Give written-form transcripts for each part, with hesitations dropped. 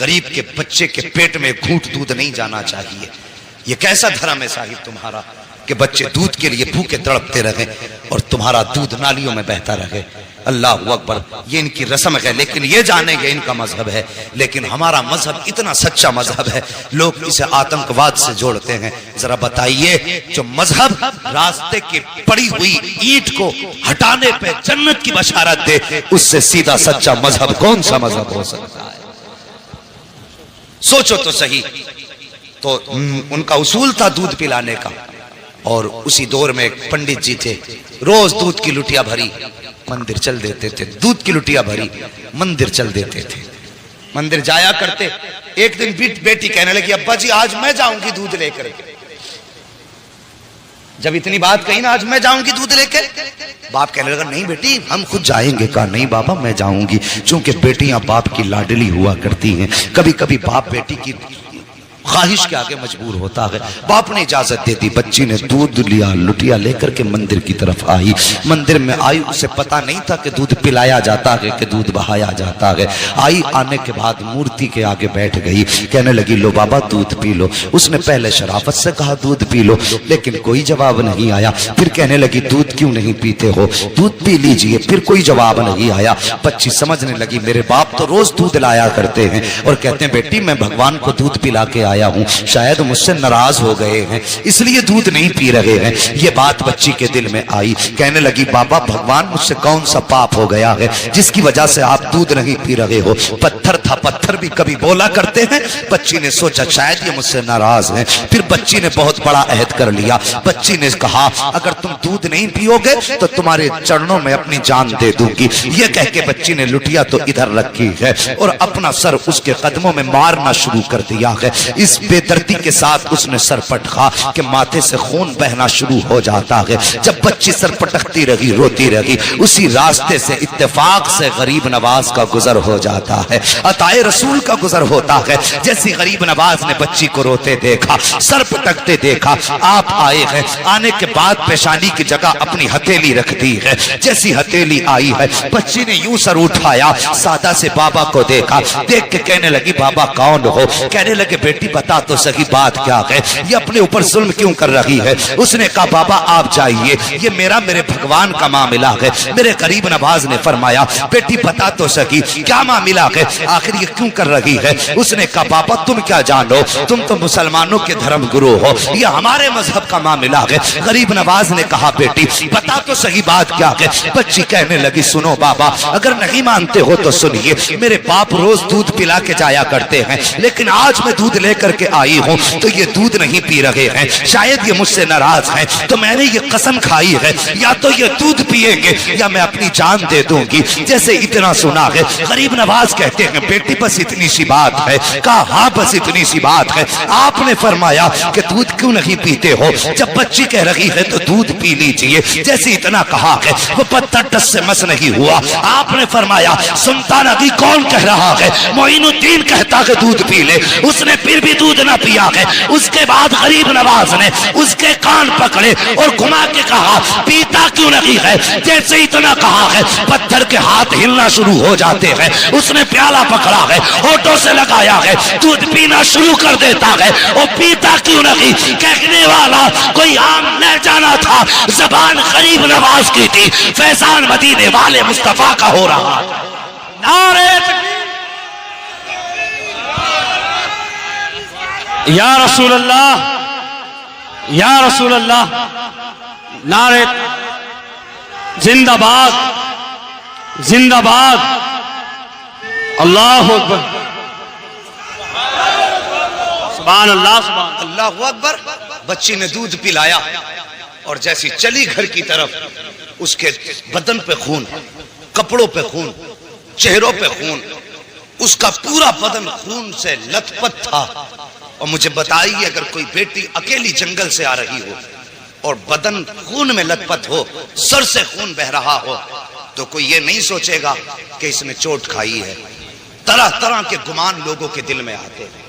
गरीब के बच्चे के पेट में घूंट दूध नहीं जाना चाहिए। ये कैसा धर्म है साहिब तुम्हारा कि बच्चे दूध के लिए भूखे तड़पते रहे और तुम्हारा दूध नालियों में बहता रहे। अल्लाह अकबर, ये इनकी रस्म है, लेकिन ये जानेंगे इनका मजहब है। लेकिन हमारा मजहब इतना सच्चा मजहब है, लोग इसे आतंकवाद से जोड़ते हैं। जरा बताइए, जो मजहब रास्ते की पड़ी हुई ईंट को हटाने पे जन्नत की बशारत दे, उससे सीधा सच्चा मजहब कौन सा मजहब हो सकता है? सोचो तो सही। तो उनका उसूल था दूध पिलाने का, और उसी दौर में एक पंडित जी थे, रोज दूध की लुटिया भरी मंदिर चल देते थे। दूध की लुटिया भरी मंदिर चल देते थे, मंदिर जाया करते। एक दिन बेटी कहने लगी, अब्बा जी आज मैं जाऊंगी दूध लेकर। जब इतनी बात कही ना, आज मैं जाऊंगी दूध लेकर, बाप कहने लगा, नहीं बेटी हम खुद जाएंगे। कहा, नहीं बाबा मैं जाऊंगी। चूंकि बेटियां बाप की लाडली हुआ करती हैं, कभी कभी बाप बेटी की ख्वाहिश के आगे मजबूर होता है। बाप ने इजाजत दे दी, बच्ची ने दूध लिया, लुटिया लेकर के मंदिर की तरफ आई। मंदिर में आई, उसे पता नहीं था कि दूध पिलाया जाता है कि दूध बहाया जाता है। आई, आने के बाद मूर्ति के आगे बैठ गई, कहने लगी, लो बाबा दूध पी लो। उसने पहले शराफत से कहा दूध पी लो, लेकिन कोई जवाब नहीं आया। फिर कहने लगी, दूध क्यों नहीं पीते हो, दूध पी लीजिए। फिर कोई जवाब नहीं आया। बच्ची समझने लगी, मेरे बाप तो रोज दूध लाया करते हैं और कहते हैं बेटी मैं भगवान को दूध पिला के आया हूं, शायद मुझसे नाराज हो गए हैं इसलिए दूध नहीं पी रहे हैं। ये बात बच्ची के दिल में आई। कहने लगी, बाबा भगवान मुझसे कौन सा पाप हो गया है जिसकी वजह से आप दूध नहीं पी रहे हो? पत्थर था, पत्थर भी कभी बोला करते हैं। बच्ची ने सोचा शायद ये मुझसे नाराज हैं। फिर बच्ची ने बहुत बड़ा अहद कर लिया। बच्ची ने कहा, अगर तुम दूध नहीं पियोगे तो तुम्हारे चरणों में अपनी जान दे दूंगी। ये कह के बच्ची ने लुटिया तो इधर रखी है और अपना सर उसके कदमों में मारना शुरू कर दिया है। इस बेदर्दी के साथ उसने सर पटका कि माथे से खून बहना शुरू हो जाता है। जब बच्ची सर पटकती रही, रोती रही, उसी रास्ते से इत्तेफाक से गरीब नवाज का गुजर हो जाता है, अताए रसूल का गुजर होता है। जैसे गरीब नवाज ने बच्ची को रोते देखा, सर पटकते देखा, आप आए हैं। आने के बाद पेशानी की जगह अपनी हथेली रख दी है। जैसी हथेली आई है, बच्ची ने यूं सर उठाया, सादा से बाबा को देखा। देख के कहने लगी, बाबा कौन हो? कहने लगे, बेटी बता तो सही बात क्या है, ये अपने ऊपर जुल्म क्यों कर रही है? उसने कहा, बाबा आप जाइए, ये मेरे भगवान का मामला है। मेरे गरीब नवाज ने फरमाया, बेटी बता तो सही क्या मामला है, आखिर ये क्यों कर रही है? उसने कहा, बाबा तुम क्या जानो, तुम तो मुसलमानों के धर्म गुरु हो, ये हमारे मजहब का मामला है। गरीब नवाज ने कहा, बेटी बता तो सही बात क्या है? बच्ची कहने लगी, सुनो बाबा, अगर नहीं मानते हो तो सुनिए, मेरे बाप रोज दूध पिला के जाया करते हैं, लेकिन आज मैं दूध लेकर के आई हूं तो ये दूध नहीं पी रहे हैं, शायद ये मुझसे नाराज हैं। तो मैंने ये कसम खाई है, या तो ये दूध पिएंगे या मैं अपनी जान दे दूंगी। जैसे इतना सुना है, गरीब नवाज कहते हैं, बेटी बस इतनी सी बात है। कहा, हाँ बस इतनी सी बात है। आपने फरमाया कि दूध क्यों नहीं पीते हो? जब बच्ची कह रही है तो दूध पी लीजिए। जैसे इतना कहा है, वो पत्थर टस से मस नहीं हुआ। आपने फरमाया, सुनता नहीं कौन कह रहा है? मोइनुद्दीन कहता है दूध पी ले। उसने फिर भी दूध ना पिया है। उसके बाद गरीब नवाज ने उसके कान पकड़े और घुमा के कहा, पीता क्यों नहीं है? जैसे इतना कहा है, पत्थर के हाथ हिलना शुरू हो जाते हैं। उसने प्याला पकड़ा है, होठों से लगाया है, दूध पीना शुरू कर देता है। और पीता क्यों नहीं? कहने वाला कोई आम न जाना था, जबान गरीब नवाज की थी। फैजान मदीने वाले मुस्तफा का हो रहा। नारे या रसूल अल्लाह, या रसूल अल्लाह, नारे जिंदाबाद, जिंदाबाद, अल्लाह अकबर, सुभान अल्लाह, सुभान अल्लाह अकबर। बच्ची ने दूध पिलाया और जैसी चली घर की तरफ, उसके बदन पे खून, कपड़ों पे खून, चेहरों पे खून, उसका पूरा बदन खून से लथपथ था। और मुझे बताइए, अगर कोई बेटी अकेली जंगल से आ रही हो और बदन खून में लथपथ हो, सर से खून बह रहा हो, तो कोई ये नहीं सोचेगा कि इसने चोट खाई है। तरह तरह के गुमान लोगों के दिल में आते हैं।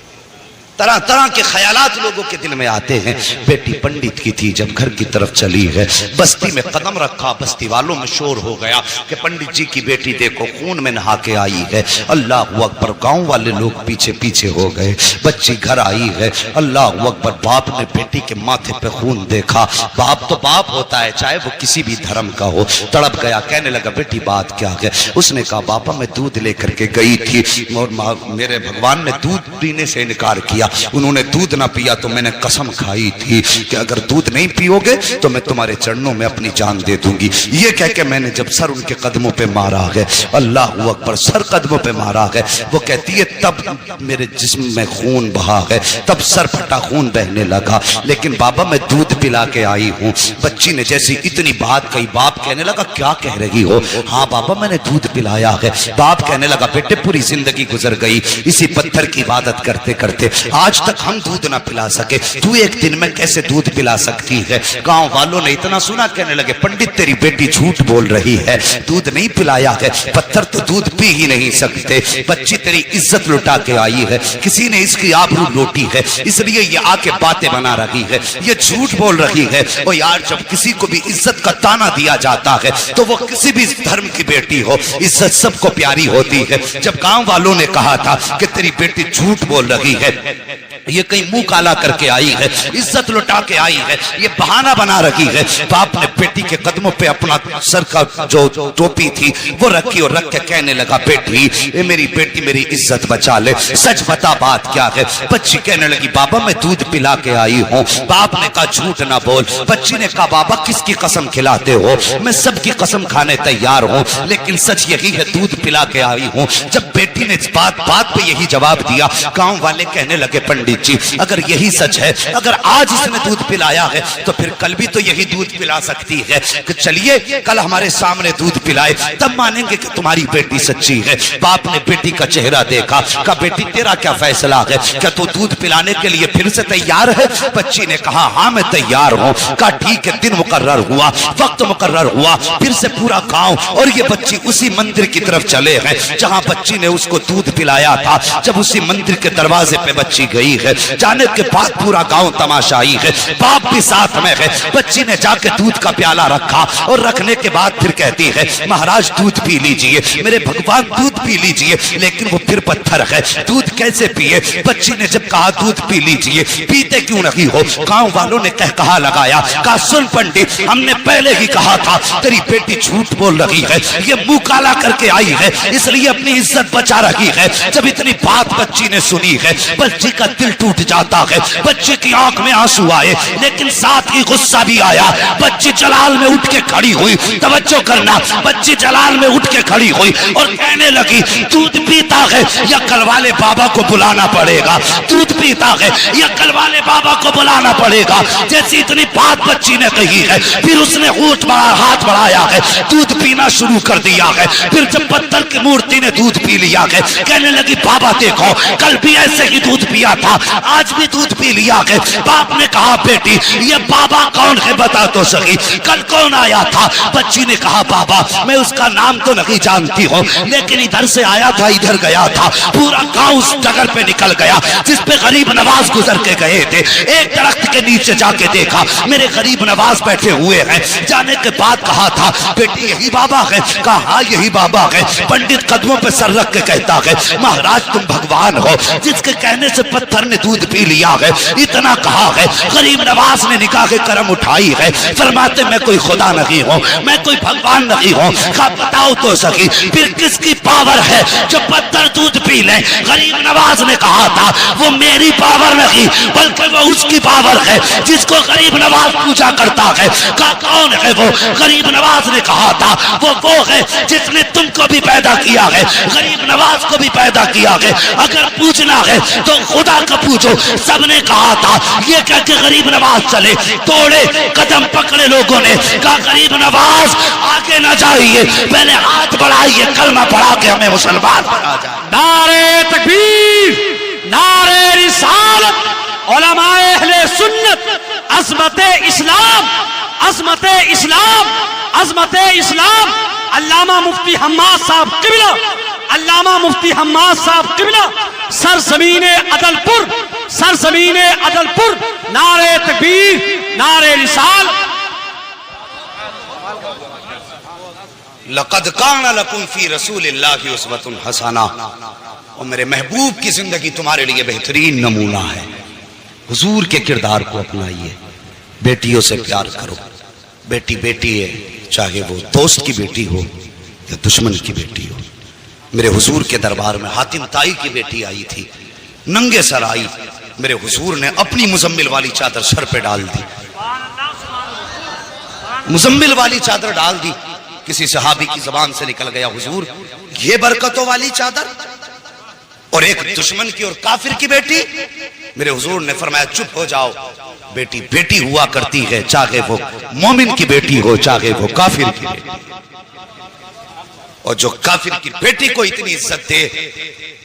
तरह तरह के ख्यालात लोगों के दिल में आते हैं। बेटी पंडित की थी, जब घर की तरफ चली है, बस्ती में कदम रखा, बस्ती वालों में शोर हो गया कि पंडित जी की बेटी देखो खून में नहा के आई है। अल्लाह अकबर, गांव वाले लोग पीछे पीछे हो गए। बच्ची घर आई है, अल्लाह अकबर। बाप ने बेटी के माथे पे खून देखा। बाप तो बाप होता है, चाहे वो किसी भी धर्म का हो। तड़प गया, कहने लगा बेटी बात क्या है? उसने कहा बाबा मैं दूध लेकर के गई थी और मेरे भगवान ने दूध पीने से इनकार किया। उन्होंने दूध ना पिया तो मैंने कसम खाई थी कि अगर दूध नहीं पियोगे तो मैं तुम्हारे चरणों में अपनी जान दे दूंगी। ये कह के मैंने जब सर उनके कदमों पे मारा है, अल्लाह अकबर, सर कदमों पे मारा है, वो कहती है तब मेरे जिस्म में खून बहा है, तब सर फटा खून बहने लगा। लेकिन बाबा मैं दूध पिला के आई हूँ। बच्ची ने जैसी इतनी बात कही, बाप कहने लगा क्या कह रही हो? हाँ बाबा मैंने दूध पिलाया है। बाप कहने लगा बेटे पूरी जिंदगी गुजर गई इसी पत्थर की इबादत करते करते, आज तक हम दूध ना पिला सके, तू एक दिन में कैसे दूध पिला सकती है? गांव वालों ने इतना सुना, कहने लगे पंडित तेरी बेटी झूठ बोल रही है, दूध नहीं पिलाया है, पत्थर तो दूध पी ही नहीं सकते। बच्ची तेरी इज्जत लुटा के आई है, किसी ने इसकी आबरू लूटी है, इसलिए ये आके बातें बना रही है, ये झूठ बोल रही है। और यार जब किसी को भी इज्जत का ताना दिया जाता है तो वो किसी भी धर्म की बेटी हो, इज्जत सबको प्यारी होती है। जब गांव वालों ने कहा था कि तेरी बेटी झूठ बोल रही है, ये कहीं मुंह काला करके आई है, इज्जत लुटा के आई है, ये बहाना बना रही है, बाप ने बेटी के कदमों पे अपना सर का जो टोपी थी वो रखी और रख के कहने लगा बेटी ये मेरी बेटी मेरी इज्जत बचा ले, सच बता बात क्या है? बच्ची कहने लगी बाबा मैं दूध पिला के आई हूँ। बाप ने कहा झूठ ना बोल। बच्ची ने कहा बाबा किसकी कसम खिलाते हो? मैं सबकी कसम खाने तैयार हूँ, लेकिन सच यही है दूध पिला के आई हूँ। जब बेटी ने बात बात पे यही जवाब दिया, गांव वाले कहने लगे पंडित जी अगर यही सच है, अगर आज इसने दूध पिलाया है तो फिर कल भी तो यही दूध पिला सकती है। कि चलिए कल हमारे सामने दूध पिलाए तब मानेंगे कि तुम्हारी बेटी सच्ची है। बाप ने बेटी का चेहरा देखा, कहा बेटी तेरा क्या फैसला है, क्या तू दूध पिलाने के लिए फिर से तैयार है? बच्ची ने कहा हाँ मैं तैयार हूँ। कहा ठीक है, दिन मुकर्रर हुआ, वक्त मुकर्रर हुआ, फिर से पूरा गांव और ये बच्ची उसी मंदिर की तरफ चले हैं जहां बच्ची ने उसको दूध पिलाया था। जब उसी मंदिर के दरवाजे पे बच्ची गई है, जाने के बाद पूरा गांव तमाशाई है, बाप भी साथ में है। बच्ची ने जाके दूध का प्याला रखा और रखने के बाद फिर कहती है महाराज दूध पी लीजिए, मेरे भगवान दूध पी लीजिए। लेकिन वो फिर पत्थर है, दूध कैसे पिए? बच्ची ने जब कहा दूध पी लीजिए, पीते क्यों नहीं हो? गांव वालों ने कहा लगाया, कहा सुन पंडित हमने पहले ही कहा था तेरी बेटी झूठ बोल रही है, ये मुंह काला करके आई है इसलिए अपनी इज्जत बचा रही है। जब इतनी बात बच्ची ने सुनी है, बच्ची का दिल टूट जाता है, बच्चे की आंख में आंसू आए, लेकिन साथ ही गुस्सा भी आया। बच्ची जलाल में उठ के खड़ी हुई, तवज्जो करना, बच्ची जलाल में उठ के खड़ी हुई और कहने लगी दूध पीता है या कल वाले बाबा को बुलाना पड़ेगा, दूध पीता है या कल वाले बाबा को बुलाना पड़ेगा। जैसी इतनी बात बच्ची ने कही है, फिर उसने हाथ बढ़ाया है, दूध पीना शुरू कर दिया है। फिर जब पत्थर की मूर्ति ने दूध पी लिया है, कहने लगी बाबा देखो कल भी ऐसे ही दूध पिया था, आज भी दूध पी लिया है। बाप ने कहा बेटी ये बाबा कौन है बता तो सही, कल कौन आया था? बच्ची ने कहा बाबा मैं उसका नाम तो नहीं जानती हूँ, लेकिन इधर से आया था इधर गया था, पूरा गांव उस जगह पे निकल गया जिस पे गरीब नवाज गुजर के गए थे। एक दरख्त के नीचे जाके देखा मेरे गरीब नवाज बैठे हुए हैं। जाने के बाद कहा था बेटी यही बाबा है? कहा हाँ यही बाबा है। पंडित कदमों पे सर रख के कहता है महाराज तुम भगवान हो, जिसके कहने से पत्थर ने दूध पी लिया है। इतना कहा है, गरीब नवाज ने निकाह के करम उठाई है, फरमाते मैं कोई खुदा नहीं हूँ, मैं कोई भगवान नहीं हूँ। कहा बताओ तो सही फिर किसकी पावर है जो पत्थर दूध पी ले? गरीब नवाज ने कहा था वो मेरी पावर नहीं बल्कि वो उसकी पावर है जिसको गरीब नवाज पूजा करता है। कहा कौन है वो? गरीब नवाज ने कहा था वो है जिसने तुमको भी पैदा किया है, गरीब नवाज को भी पैदा किया है। अगर पूछना है तो खुदा का पूछो। सबने कहा था ये कह के गरीब नवाज चले, तोड़े कदम पकड़े लोगों ने, कहा गरीब नवाज आगे ना जाइए, पहले हाथ बढ़ाइए, कलमा पढ़ा के हमें मुसलमान बना जाए। नारे तकबीर, नारे रिसालत, उलमाए अहले सुन्नत, अज़मते इस्लाम, अज़मते इस्लाम, अज़मते इस्लाम। अल्लामा मुफ्ती हम्माद साहब किबला, अल्लामा मुफ्ती हम्माद साहब किबला सरजमीन अदलपुर सरजमीन अदलपुर, नारे तकबीर, नारे रिसाल। लक़द काना लकुम फी रसूलिल्लाहि उस्वतुन हसना, और मेरे महबूब की जिंदगी तुम्हारे लिए बेहतरीन नमूना है। हुजूर के किरदार को अपनाइए, बेटियों से प्यार करो। बेटी बेटी है, चाहे वो दोस्त की बेटी हो या दुश्मन की बेटी हो। मेरे हुजूर के दरबार में हातिम ताई की बेटी आई थी, नंगे सर आई। मेरे हुजूर ने अपनी मुजम्मिल वाली चादर सर पे डाल दी, मुजम्मिल वाली चादर डाल दी। किसी सहाबी की जबान से निकल गया, हुजूर ये बरकतों वाली चादर, और एक दुश्मन की और काफिर की बेटी। मेरे हुजूर ने फरमाया चुप हो जाओ, बेटी बेटी हुआ करती है, चाहे वो मोमिन की बेटी हो चाहे वो काफिर की बेटी। और जो काफिर की बेटी को इतनी इज्जत दे,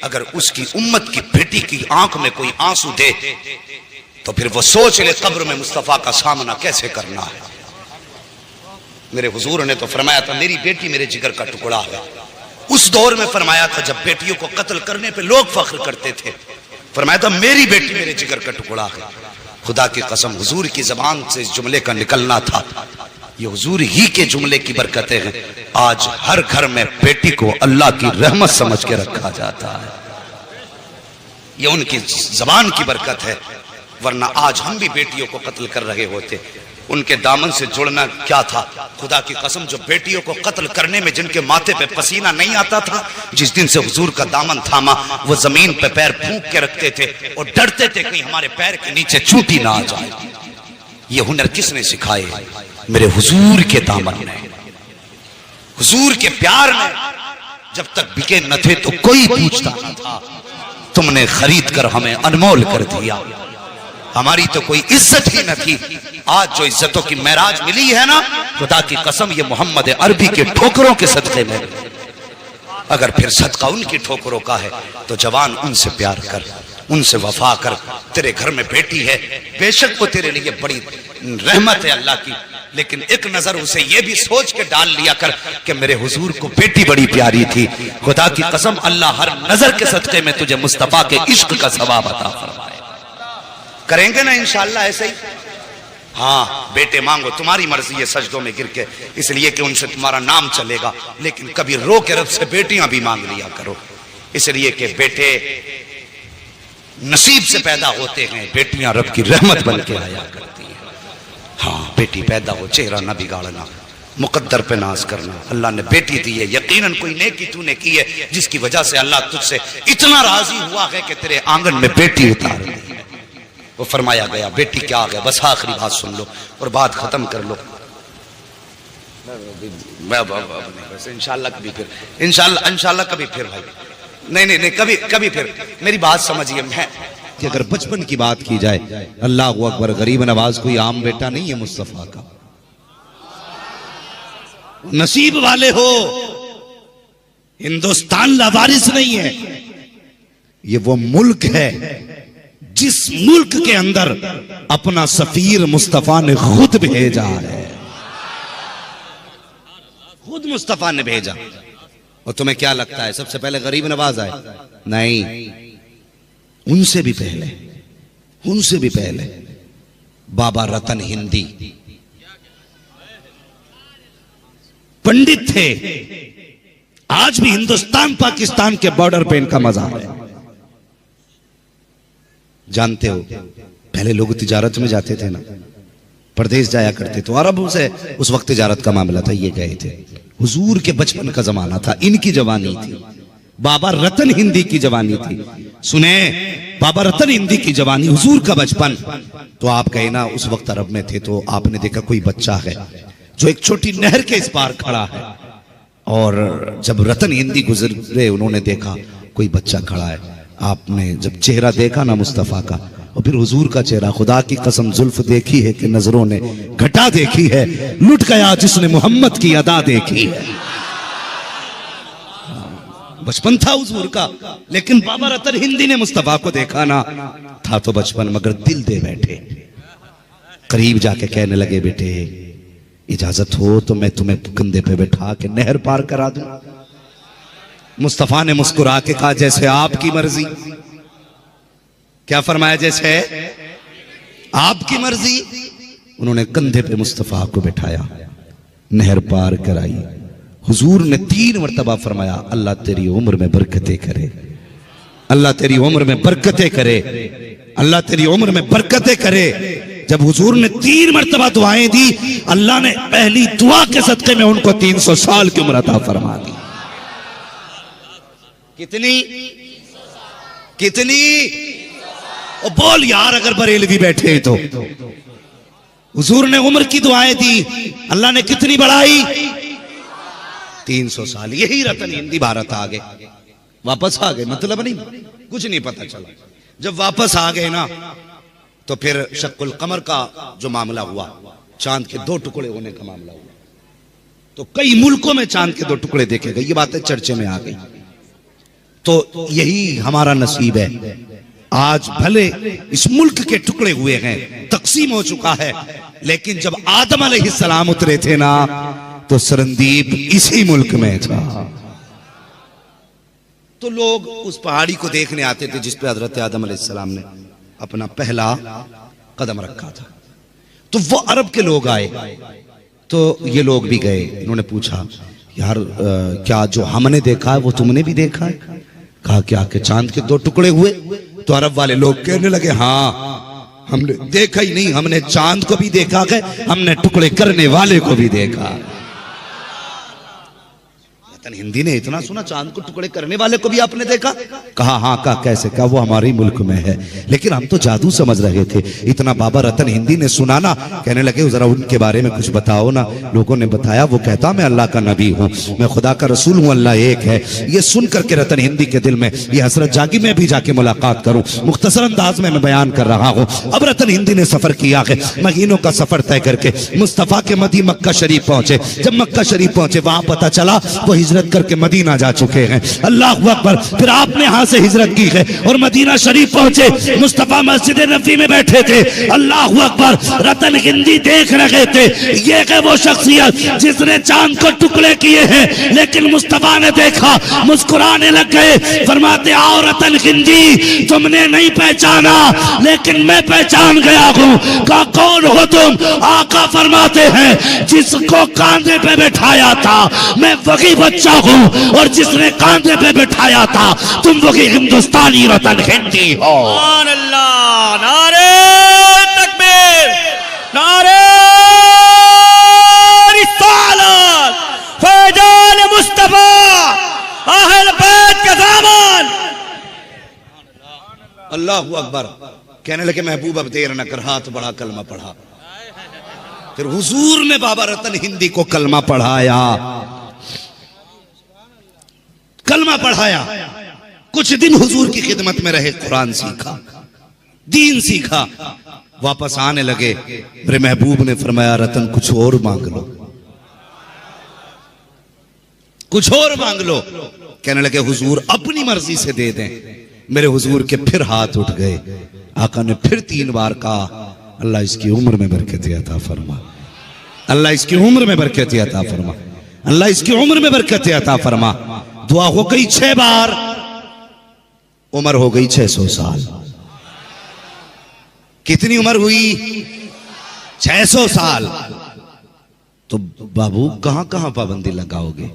अगर उसकी उम्मत की बेटी की आंख में कोई आंसू दे तो फिर वो सोच ले कब्र में मुस्तफा का सामना कैसे करना है। मेरे हुजूर ने तो फरमाया था मेरी बेटी मेरे जिगर का टुकड़ा है। उस दौर में फरमाया था जब बेटियों को कत्ल करने पे लोग फख्र करते थे, फरमाया था मेरी बेटी मेरे जिगर का टुकड़ा है। खुदा की कसम हुजूर की जबान से इस जुमले का निकलना था, ये हुजूर ही के जुमले की बरकतें हैं। आज हर घर में बेटी को अल्लाह की रहमत समझ के रखा जाता है, ये उनकी जबान की बरकत है। वरना आज हम भी बेटियों को कत्ल कर रहे होते। उनके दामन से जुड़ना क्या था। खुदा की कसम जो बेटियों को कत्ल करने में जिनके माथे पे पसीना नहीं आता था, जिस दिन से हुजूर का दामन थामा, वो जमीन पे पैर फूंक के रखते थे और डरते थे कहीं हमारे पैर के नीचे चूंटी ना आ जाए। ये हुनर किसने सिखाए? मेरे हुजूर के दामन ने, हुजूर के प्यार में। जब तक बिके न थे तो कोई पूछता न था, तुमने खरीद कर हमें अनमोल कर दिया। हमारी तो कोई इज्जत ही न थी। आज जो इज्जतों की महराज मिली है ना, खुदा की कसम ये मोहम्मद अरबी के ठोकरों के सदक़े में। अगर फिर सदका उनकी ठोकरों का है तो जवान उनसे प्यार कर, उनसे वफा कर। तेरे घर में बेटी है, बेशक वो तेरे लिए बड़ी रहमत है अल्लाह की, लेकिन एक नजर उसे ये भी सोच के डाल लिया कर कि मेरे हुजूर को बेटी बड़ी प्यारी थी। खुदा की कसम अल्लाह हर नजर के सदक़े में तुझे मुस्तफा के इश्क का सवाब अता फरमाए। करेंगे ना इंशाअल्लाह ऐसे ही। हाँ बेटे मांगो, तुम्हारी मर्जी है सजदों में गिर के, इसलिए कि उनसे तुम्हारा नाम चलेगा। लेकिन कभी रो के रब से बेटियां भी मांग लिया करो, इसलिए कि बेटे नसीब से पैदा होते हैं, बेटियां रब की रहमत बन के आया करती हैं। हाँ बेटी पैदा हो, चेहरा ना बिगाड़ना, मुकद्दर पे नाज करना। अल्लाह ने बेटी दी है, यकीनन कोई नेकी तूने की है जिसकी वजह से अल्लाह तुझसे इतना राजी हुआ है कि तेरे आंगन में बेटी उतार दी। वो फरमाया गया बेटी क्या आ गया। बस आखिरी बात सुन लो और बात खत्म कर लो। इंशाल्लाह कभी फिर, इंशाल्लाह कभी फिर भाई, नहीं कभी फिर मेरी बात समझिए। मैं कि अगर बचपन की बात की जाए, अल्लाह अकबर, गरीब नवाज कोई आम बेटा नहीं है मुस्तफा का। नसीब वाले हो, हिंदुस्तान लावारिस नहीं है। ये वो मुल्क है जिस मुल्क के अंदर अपना सफीर मुस्तफा ने खुद भेजा है, खुद मुस्तफा ने भेजा। और तुम्हें क्या लगता है सबसे पहले गरीब नवाज आए? नहीं, उनसे भी पहले बाबा रतन हिंदी पंडित थे। आज भी हिंदुस्तान पाकिस्तान के बॉर्डर पे इनका मज़ार है। जानते हो पहले लोग तिजारत में जाते थे ना, परदेश जाया करते तो अरबों से उस वक्त तिजारत का मामला था, ये गए थे। हुजूर के बचपन का जमाना था, इनकी जवानी थी, बाबा रतन हिंदी की जवानी थी। सुने, बाबा रतन हिंदी की जवानी, हुजूर का बचपन। तो आप कहे ना उस वक्त अरब में थे तो आपने देखा कोई बच्चा है जो एक छोटी नहर के इस पार खड़ा है, और जब रतन हिंदी गुजरे उन्होंने देखा कोई बच्चा खड़ा है। आपने जब चेहरा देखा ना मुस्तफा का, और फिर हुजूर का चेहरा, खुदा की कसम जुल्फ देखी है कि नजरों ने घटा देखी है, लुट गया जिसने मोहम्मद की अदा देखी है। बचपन था हुजूर का, लेकिन बाबा रतन हिंदी ने मुस्तफा को देखा ना, था तो बचपन मगर दिल दे बैठे। करीब जाके कहने लगे बेटे इजाजत हो तो मैं तुम्हें कंधे पे बैठा के नहर पार करा दूं। मुस्तफा ने मुस्कुरा के कहा जैसे आपकी मर्जी। क्या फरमाया? जैसे आपकी मर्जी। उन्होंने कंधे पे मुस्तफा को बिठाया, नहर पार कराई। हुजूर ने 3 मरतबा फरमाया, अल्लाह तेरी उम्र में बरकतें करे, अल्लाह तेरी उम्र में बरकतें करे, अल्लाह तेरी उम्र में बरकतें करे। जब हुजूर ने 3 मरतबा दुआएं दी, अल्लाह ने पहली दुआ के सदके में उनको 300 साल की उम्र अता फरमा दी। कितनी? कितनी? ओ बोल यार, अगर बरेलवी बैठे तो। हुजूर ने उम्र की दुआएं दी, अल्लाह ने कितनी बढ़ाई? 300 साल। यही रतन हिंदी भारत आ गए, वापस आ गए। मतलब नहीं, कुछ नहीं पता चला। जब वापस आ गए ना, तो फिर शक्कुल कमर का जो मामला हुआ, चांद के 2 टुकड़े होने का मामला हुआ, तो कई मुल्कों में चांद के 2 टुकड़े देखे गए। ये बातें चर्चे में आ गई। तो यही हमारा नसीब है। आज भले इस मुल्क के टुकड़े हुए हैं, तकसीम हो चुका है, लेकिन जब आदम अलैहिस्सलाम उतरे थे ना, तो सरंदीप इसी मुल्क में था। तो लोग उस पहाड़ी को देखने आते थे जिस पे हजरत आदम अलैहिस्सलाम ने अपना पहला कदम रखा था। तो वो अरब के लोग आए, तो ये लोग भी गए। इन्होंने पूछा, यार क्या जो हमने देखा है वो तुमने भी देखा है? कहा क्या कि चांद के 2 टुकड़े हुए? तो अरब वाले लोग कहने लगे, हाँ हमने देखा ही नहीं, हमने चांद को भी देखा है, हमने टुकड़े करने वाले को भी देखा। हिंदी ने इतना सुना, चांद को टुकड़े करने वाले को भी आपने देखा? कहा हाँ। कहा कैसे? कहा वो हमारे मुल्क में है, लेकिन हम तो जादू समझ रहे थे। इतना बाबा रतन हिंदी ने सुना ना, कहने लगे जरा उनके बारे में कुछ बताओ ना। लोगों ने बताया, वो कहता मैं अल्लाह का नबी हूँ, मैं खुदा का रसूल हूँ, अल्लाह एक है। ये सुन करके रतन हिंदी के दिल में ये हसरत जागी, मैं भी जाके मुलाकात करूँ। मुख्तसर अंदाज में मैं बयान कर रहा हूँ। अब रतन हिंदी ने सफर किया है, महीनों का सफर तय करके मुस्तफा के मदी मक्का शरीफ पहुंचे। जब मक्का शरीफ पहुंचे, वहां पता चला वो हिजरत करके मदीना जा चुके हैं। अल्लाह अकबर। फिर आपने यहां से हिजरत की है और मदीना शरीफ पहुंचे। मुस्तफा मस्जिद नबी में बैठे थे। अल्लाह अकबर। रतन हिंदी देख रहे थे, ये है वो शख्सियत जिसने चांद को टुकड़े किए हैं, लेकिन मुस्तफा ने देखा, मुस्कुराने लग गए। फरमाते, आओ रतन हिंदी, तुमने नहीं पहचाना लेकिन मैं पहचान गया हूं। कहा कौन हो तुम? आका फरमाते हैं, जिसको कांधे पे बैठाया था मैं वही बच्चा हूं, और जिसने कांधे पे बैठाया था तुम वही हिंदुस्तानी रतन हिंदी हो। सुभान अल्लाह। नारे तकबीर, नारे रिसालत, फैजान मुस्तफा, अहल बैत का दामन। अल्लाह अकबर। कहने लगे महबूब अब देर न कर, हाथ बढ़ा, कलमा पढ़ा। फिर हुजूर ने बाबा रतन हिंदी को कलमा पढ़ाया, कलमा पढ़ाया। कुछ दिन हुजूर की खिदमत में रहे, कुरान सीखा, दीन सीखा। वापस आने लगे, मेरे महबूब ने फरमाया, रतन कुछ और मांग लो, कुछ और मांग लो। कहने लगे हुजूर अपनी मर्जी से दे दें। मेरे हुजूर के फिर हाथ उठ गए। आका ने फिर 3 बार कहा, अल्लाह इसकी उम्र में बरकत अता फरमा, अल्लाह इसकी उम्र में बरकत अता फरमा, अल्लाह इसकी उम्र में बरकत अता फरमा। दुआ हो गई 6 बार, उम्र हो गई 600 साल। कितनी उम्र हुई? 600 साल। तो बाबू कहां कहां पाबंदी लगाओगे?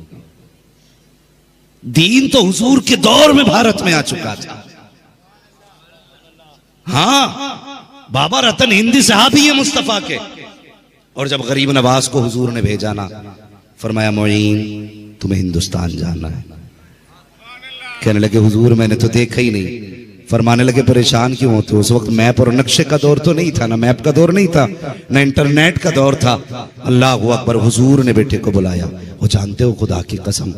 दीन तो हुजूर के दौर में भारत में आ चुका था। हाँ, बाबा रतन हिंदी सहाबी है मुस्तफा के। और जब गरीब नवाज को हुजूर ने भेजा ना, फरमाया मोइन तुम्हें हिंदुस्तान जाना है। कहने लगे हुजूर मैंने तो देखा ही नहीं। फरमाने लगे परेशान क्यों होते? उस वक्त मैप और नक्शे का दौर तो नहीं था, ना मैप का दौर नहीं था, ना इंटरनेट का दौर था। अल्लाह अकबर। हुजूर ने बेटे को बुलाया। वो जानते हो खुदा की कसम,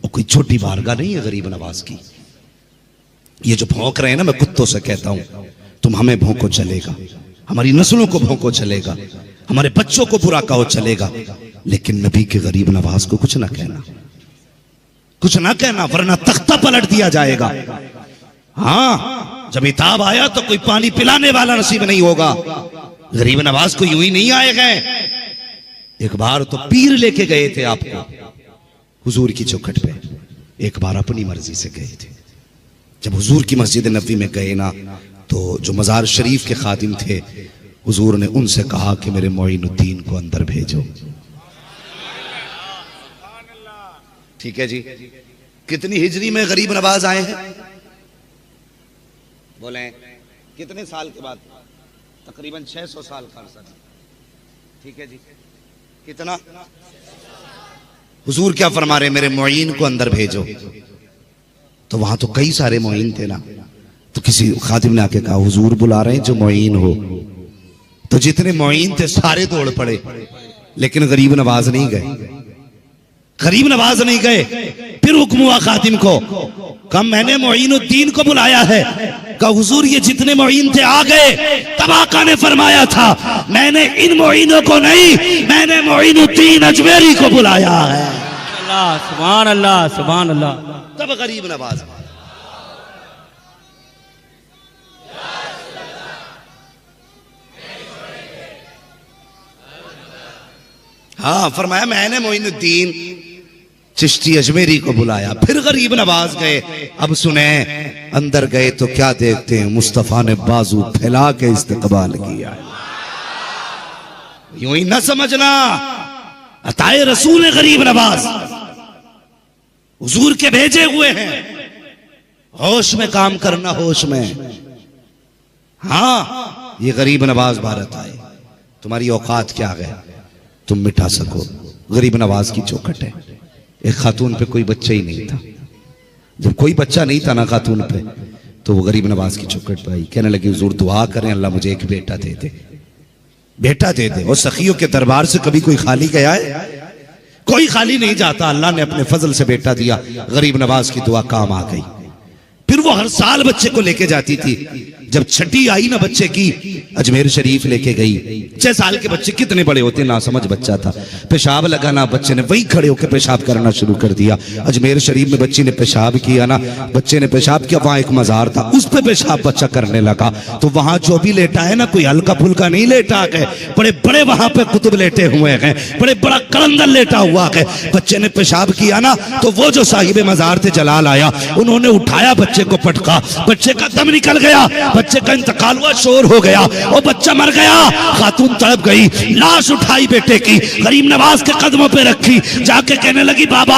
वो कोई छोटी बारगाह नहीं है गरीब नवाज की। ये जो भौंक रहे हैं ना, मैं कुत्तों से कहता हूं, तुम हमें भौंको चलेगा, हमारी नस्लों को भौंको चलेगा, हमारे बच्चों को बुरा कहो चलेगा, लेकिन नबी के गरीब नवाज को कुछ ना कहना, कुछ ना कहना, वरना तख्ता पलट दिया जाएगा। हाँ, जब इताब आया तो कोई पानी पिलाने वाला नसीब नहीं होगा। गरीब नवाज को यूं ही नहीं आए गए। एक बार तो पीर लेके गए थे आपको हुजूर की चौखट पे, एक बार अपनी मर्जी से गए थे। जब हुजूर की मस्जिद नबी में गए ना, तो तो जो मज़ार शरीफ के खादिम थे, हुजूर ने उनसे कहा कि मेरे मोइनुद्दीन को अंदर भेजो। ठीक है जी। कितनी हिजरी में गरीब नवाज आए हैं? बोले कितने साल के बाद? तकरीबन 600 साल का अरसा। ठीक है जी। कितना? हुजूर क्या फरमा रहे? मेरे मोइन को अंदर भेजो। तो वहां तो कई सारे मोइन थे ना, तो किसी खादिम ने आके कहा हुजूर बुला रहे हैं जो मोइन हो। तो जितने मोइन थे सारे दौड़ पड़े, लेकिन गरीब नवाज नहीं गए। गरीब नवाज नहीं गए। फिर हुक्म हुआ खादिम को, कहा मैंने मोइनुद्दीन को बुलाया है। कहा हुजूर ये जितने मोइन थे आ गए। तब आका ने फरमाया था मैंने इन मोइनों को नहीं, मैंने मोइनुद्दीन अजमेरी को बुलाया है। अल्लाह सुभान अल्लाह सुभान अल्लाह। तब गरीब नवाज। हाँ फरमाया मैंने मोइनुद्दीन चिश्ती अजमेरी को बुलाया। फिर गरीब नवाज गए। अब सुने, अंदर गए तो क्या देखते हैं, मुस्तफा ने बाजू फैला के इस्तकबाल किया। यूं ही न समझना अताए रसूल गरीब नवाज हुजूर के भेजे हुए हैं। होश में काम करना, होश में। हाँ ये गरीब नवाज भारत आए, तुम्हारी औकात क्या है तुम मिटा सको। गरीब नवाज की चौखट है। एक खातून पे कोई बच्चा ही नहीं था। जब कोई बच्चा नहीं था ना खातून पे, तो वो गरीब नवाज की चौखट पे आई। कहने लगी हुजूर दुआ करें अल्लाह मुझे एक बेटा दे दे, बेटा दे दे। और सखियों के दरबार से कभी कोई खाली गया है? कोई खाली नहीं जाता। अल्लाह ने अपने फजल से बेटा दिया। गरीब नवाज की दुआ काम आ गई। फिर वो हर साल बच्चे को लेके जाती थी। जब छठी आई ना बच्चे की, अजमेर शरीफ लेके गई। 6 साल के बच्चे कितने बड़े होते, ना समझ बच्चा था। पेशाब लगाना, बच्चे ने वही खड़े होकर पेशाब करना शुरू कर दिया। अजमेर शरीफ में बच्ची ने पेशाब किया ना, बच्चे ने पेशाब किया, वहां एक मजार था, उस पे पेशाब बच्चा करने लगा। तो वहां जो भी लेटा है ना, कोई हल्का फुल्का नहीं लेटा है, बड़े बड़े वहां पे कुतुब लेटे हुए हैं, बड़े बड़ा कलंदर लेटा हुआ है। बच्चे ने पेशाब किया ना, तो वो जो साहिब मजार थे जलाल आया, उन्होंने उठाया बच्चे को, पटका, बच्चे का दम निकल गया, बच्चे का इंतकाल हुआ, शोर हो गया, वो बच्चा मर गया। खातून तड़प गई, लाश उठाई बेटे की, गरीब नवाज के कदमों पे रखी, जाके कहने लगी बाबा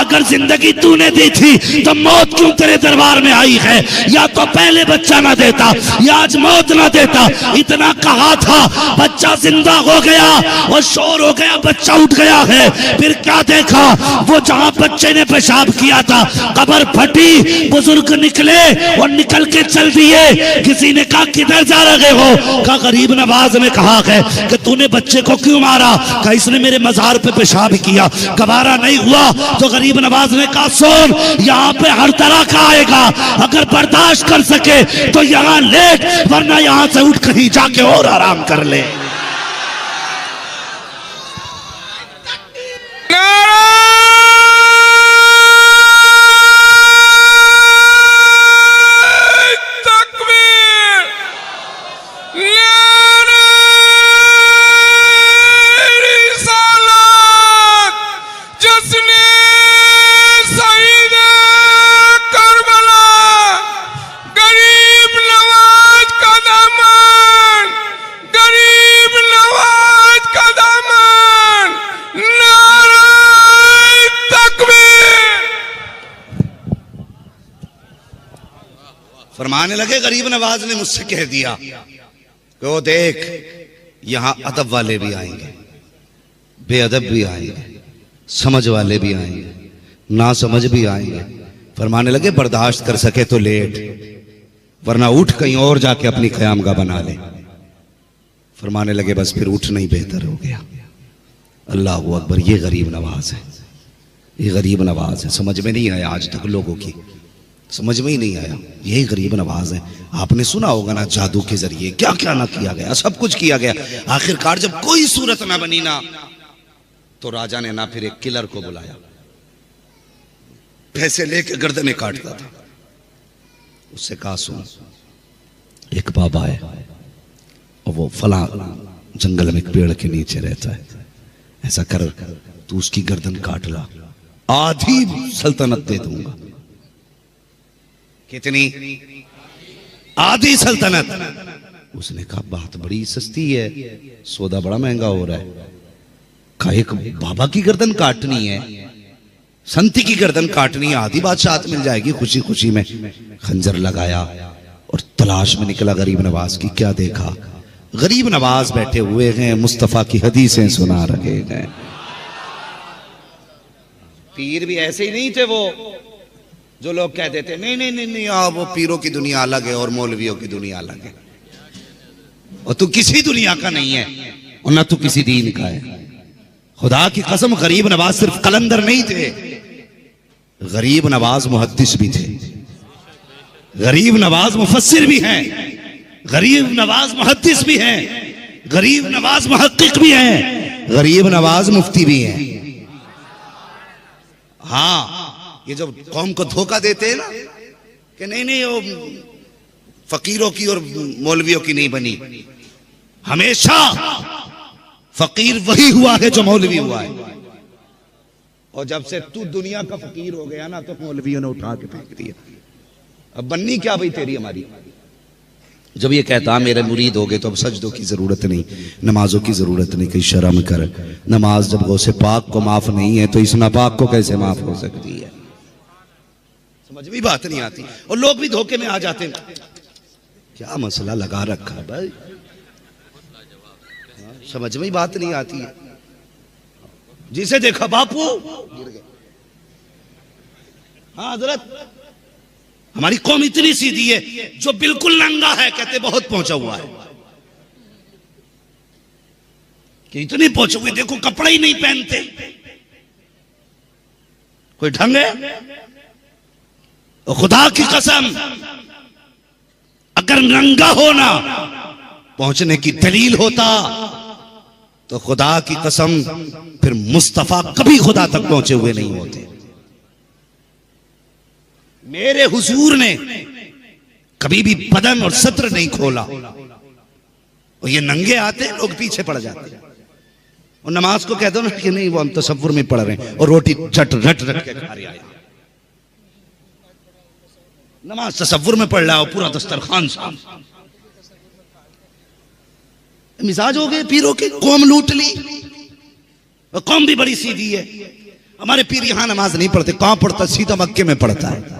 अगर जिंदगी तूने दी थी तो मौत क्यों तेरे दरबार में आई है? या तो पहले बच्चा ना देता या आज मौत ना देता। इतना कहा था, बच्चा जिंदा हो गया और शोर हो गया, बच्चा उठ गया है। फिर क्या देखा, वो जहां बच्चे ने पेशाब किया था कब्र फटी, बुजुर्ग निकले और निकल के चल दिए। किसी ने कहा किधर जा रहे हो? कहा गरीब नवाज ने कहा है कि तूने बच्चे को क्यों मारा? कहा इसने मेरे मजार पे पेशाब किया, गवारा नहीं हुआ। तो गरीब नवाज ने कहा सुन, यहाँ पे हर तरह का आएगा, अगर बर्दाश्त कर सके तो यहाँ लेट, वरना यहाँ से उठ कहीं जाके और आराम कर ले। फरमाने लगे गरीब नवाज ने मुझसे कह दिया कि वो देख यहां अदब वाले भी आएंगे, बेअदब भी आएंगे, समझ वाले भी आएंगे, ना समझ भी आएंगे। फरमाने लगे बर्दाश्त कर सके तो लेट, वरना उठ कहीं और जाके अपनी क़यामगाह बना ले। फरमाने लगे बस फिर उठना ही बेहतर हो गया। अल्लाह अकबर। ये गरीब नवाज है, ये गरीब नवाज है। समझ में नहीं आया आज तक लोगों की, समझ में ही नहीं आया। यही गरीब नवाज है। आपने सुना होगा ना जादू के जरिए क्या क्या ना किया गया, सब कुछ किया गया। आखिरकार जब कोई सूरत ना बनी ना, तो राजा ने ना फिर एक किलर को बुलाया, पैसे लेके गर्दनें काटता था। उससे कहा सुन, एक बाबा है और वो फला जंगल में एक पेड़ के नीचे रहता है, ऐसा कर तू उसकी गर्दन काट ला, आधी सल्तनत दे दूंगा। कितनी? आधी सल्तनत। उसने कहा बात बड़ी सस्ती है, सौदा बड़ा महंगा हो रहा है। कहा एक बाबा की गर्दन काटनी है, संती की गर्दन काटनी है, आधी बादशाहत मिल जाएगी खुशी खुशी में। खंजर लगाया और तलाश में निकला गरीब नवाज की। क्या देखा, गरीब नवाज बैठे हुए हैं, मुस्तफा की हदीसें सुना रहे हैं। पीर भी ऐसे ही नहीं थे वो जो लोग कहते थे नहीं नहीं नहीं नहीं वो पीरों की दुनिया अलग है और मौलवियों की दुनिया अलग है, और तू किसी दुनिया का नहीं है और ना तू किसी दीन का है। खुदा की कसम, गरीब नवाज सिर्फ कलंदर नहीं थे, गरीब नवाज मुहद्दिस भी थे, गरीब नवाज मुफस्सिर भी हैं, गरीब नवाज मुहद्दिस भी हैं, गरीब नवाज मुहक्किक भी हैं, गरीब नवाज मुफ्ती भी हैं। हाँ, ये जब कौम को धोखा देते हैं ना कि नहीं नहीं वो फकीरों की और मौलवियों की नहीं बनी, हमेशा फकीर वही हुआ है जो मौलवी हुआ है। और जब से तू दुनिया का फकीर हो गया ना तो मौलवियों ने उठा के फेंक दिया। अब बननी क्या भाई तेरी हमारी। जब ये कहता मेरे मुरीद हो गए तो अब सजदों की जरूरत नहीं, नमाजों की जरूरत नहीं, कहीं शर्म कर। नमाज जब गौसे पाक को माफ नहीं है तो इस नापाक को कैसे माफ हो सकती है। समझ में बात नहीं आती और लोग भी धोखे में आ जाते हैं। क्या मसला लगा रखा है भाई, समझ में बात नहीं आती है। जिसे देखा बापू गिर गए। हाँ हजरत, हमारी कौम इतनी सीधी है, जो बिल्कुल नंगा है कहते बहुत पहुंचा हुआ है, कि इतनी पहुंचे हुए देखो कपड़ा ही नहीं पहनते, कोई ढंग है। और खुदा की कसम, अगर नंगा होना पहुंचने की दलील होता तो खुदा की कसम फिर मुस्तफा कभी खुदा तक पहुंचे हुए नहीं होते। मेरे हुजूर ने कभी भी बदन और सत्र नहीं खोला, और ये नंगे आते हैं, लोग पीछे पड़ जाते हैं। और नमाज को कह दो ना कि नहीं वो हम तसव्वुर में पढ़ रहे हैं, और रोटी झट रट रट के खा रहे हैं। नमाज तसव्वुर में पढ़ रहा हो, पूरा दस्तरखान साम। मिजाज हो गए पीरों के, कौम लूट ली। और कौम भी बड़ी सीधी है। हमारे पीर यहां नमाज नहीं पढ़ते, कहां पढ़ता, सीधा मक्के में पढ़ता है।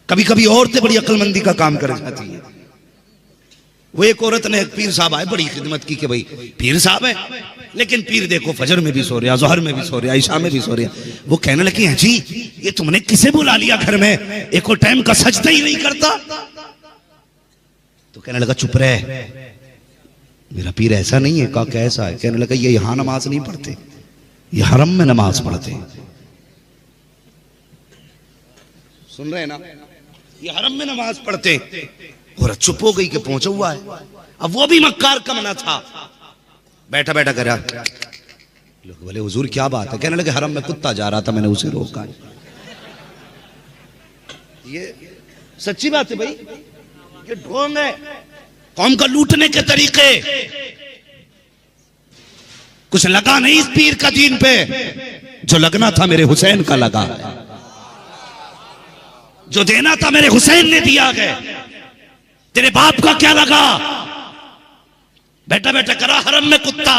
कभी कभी औरतें बड़ी अक्लमंदी का काम कर जाती है। वो एक औरत ने एक पीर साहब आए, बड़ी खिदमत की कि भाई पीर साहब है, लेकिन पीर देखो फजर में भी सो रहा, जोहर में भी सो रहा, ईशा में भी सो रहा। वो कहने लगी हैं जी ये तुमने किसे बुला लिया घर में, एक और टाइम का सजदा ही नहीं करता। तो कहने लगा चुप रहे, मेरा पीर ऐसा नहीं है। कहा कैसा है? कहने लगा ये यहां नमाज नहीं पढ़ते, ये हरम में नमाज पढ़ते हैं। सुन रहे हैं ना, ये हरम में नमाज पढ़ते। और चुप हो गई कि पहुंचा हुआ है। अब वो भी मक्कार का मना था, बैठा बैठा करा। लोग बोले हुजूर क्या बात है? कहने लगे हरम में कुत्ता जा रहा था, मैंने उसे रोका। ये सच्ची बात है भाई, ये ढोंग है कौम का लूटने के तरीके। कुछ लगा नहीं इस पीर का दीन पे, जो लगना था मेरे हुसैन का लगा, जो देना था मेरे हुसैन ने दिया है। तेरे बाप का क्या लगा? बैठा बैठा करा हरम में कुत्ता।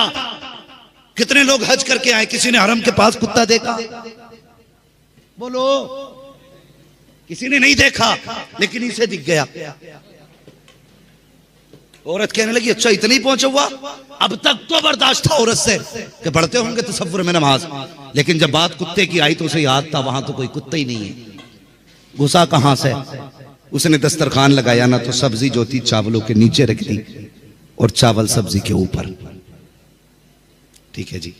कितने लोग हज करके आए, किसी ने हरम के पास कुत्ता देखा? बोलो, किसी ने नहीं देखा, लेकिन इसे दिख गया। औरत कहने लगी अच्छा इतना ही पहुंचा हुआ। अब तक तो बर्दाश्त था औरत से कि पढ़ते होंगे तसव्वुर में नमाज, लेकिन जब बात कुत्ते की आई तो उसे याद था वहां तो कोई कुत्ता ही नहीं है। गुस्सा कहां से? उसने दस्तरखान लगाया ना तो सब्जी जो थी चावलों के नीचे रख दी और चावल सब्जी के ऊपर। ठीक है जी,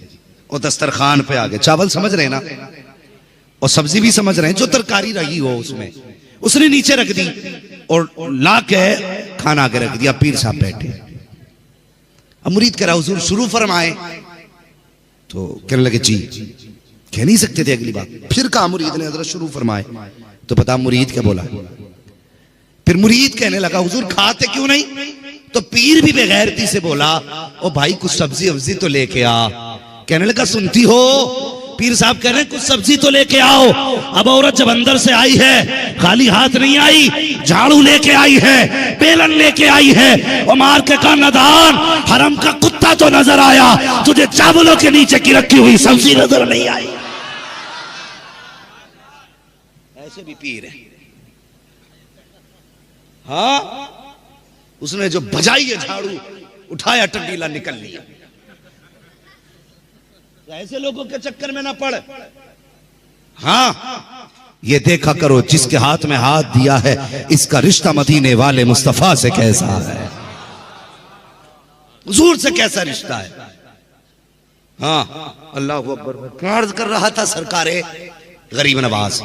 और दस्तरखान पे आ गए। चावल समझ रहे ना, और सब्जी भी समझ रहे हैं, जो तरकारी रही हो उसमें उसने नीचे रख दी और ला के खाना आगे रख दिया। पीर साहब बैठे, अब मुरीद करा हुजूर शुरू फरमाए। तो कहने लगे जी, कह नहीं सकते थे अगली बात। फिर कहा मुरीद ने हजरत शुरू फरमाए। तो पता मुरीद क्या बोला? फिर मुरीद कहने लगा हुजूर खाते क्यों नहीं? तो पीर भी बेगैरती से बोला ओ भाई कुछ सब्जी वब्जी तो लेके आ। कहने लगा सुनती हो पीर साहब कह रहे हैं कुछ सब्जी तो लेके आओ। अब औरत जब अंदर से आई है खाली हाथ नहीं आई, झाड़ू लेके आई है, बेलन लेके आई है। और मार के कहा नदान, हरम का कुत्ता तो नजर आया, तुझे चावलों के नीचे की रखी हुई सब्जी नजर नहीं आई। ऐसे भी पीर है। हाँ, उसने जो बजाई है झाड़ू, उठाया टंडीला निकल लिया। ऐसे लोगों के चक्कर में ना पड़। हाँ, ये देखा करो जिसके हाथ में हाथ दिया है इसका रिश्ता मदीने वाले मुस्तफा से कैसा है, हुजूर से कैसा रिश्ता है। हाँ, अल्लाह अकबर। अर्ज कर रहा था सरकारे गरीब नवाज,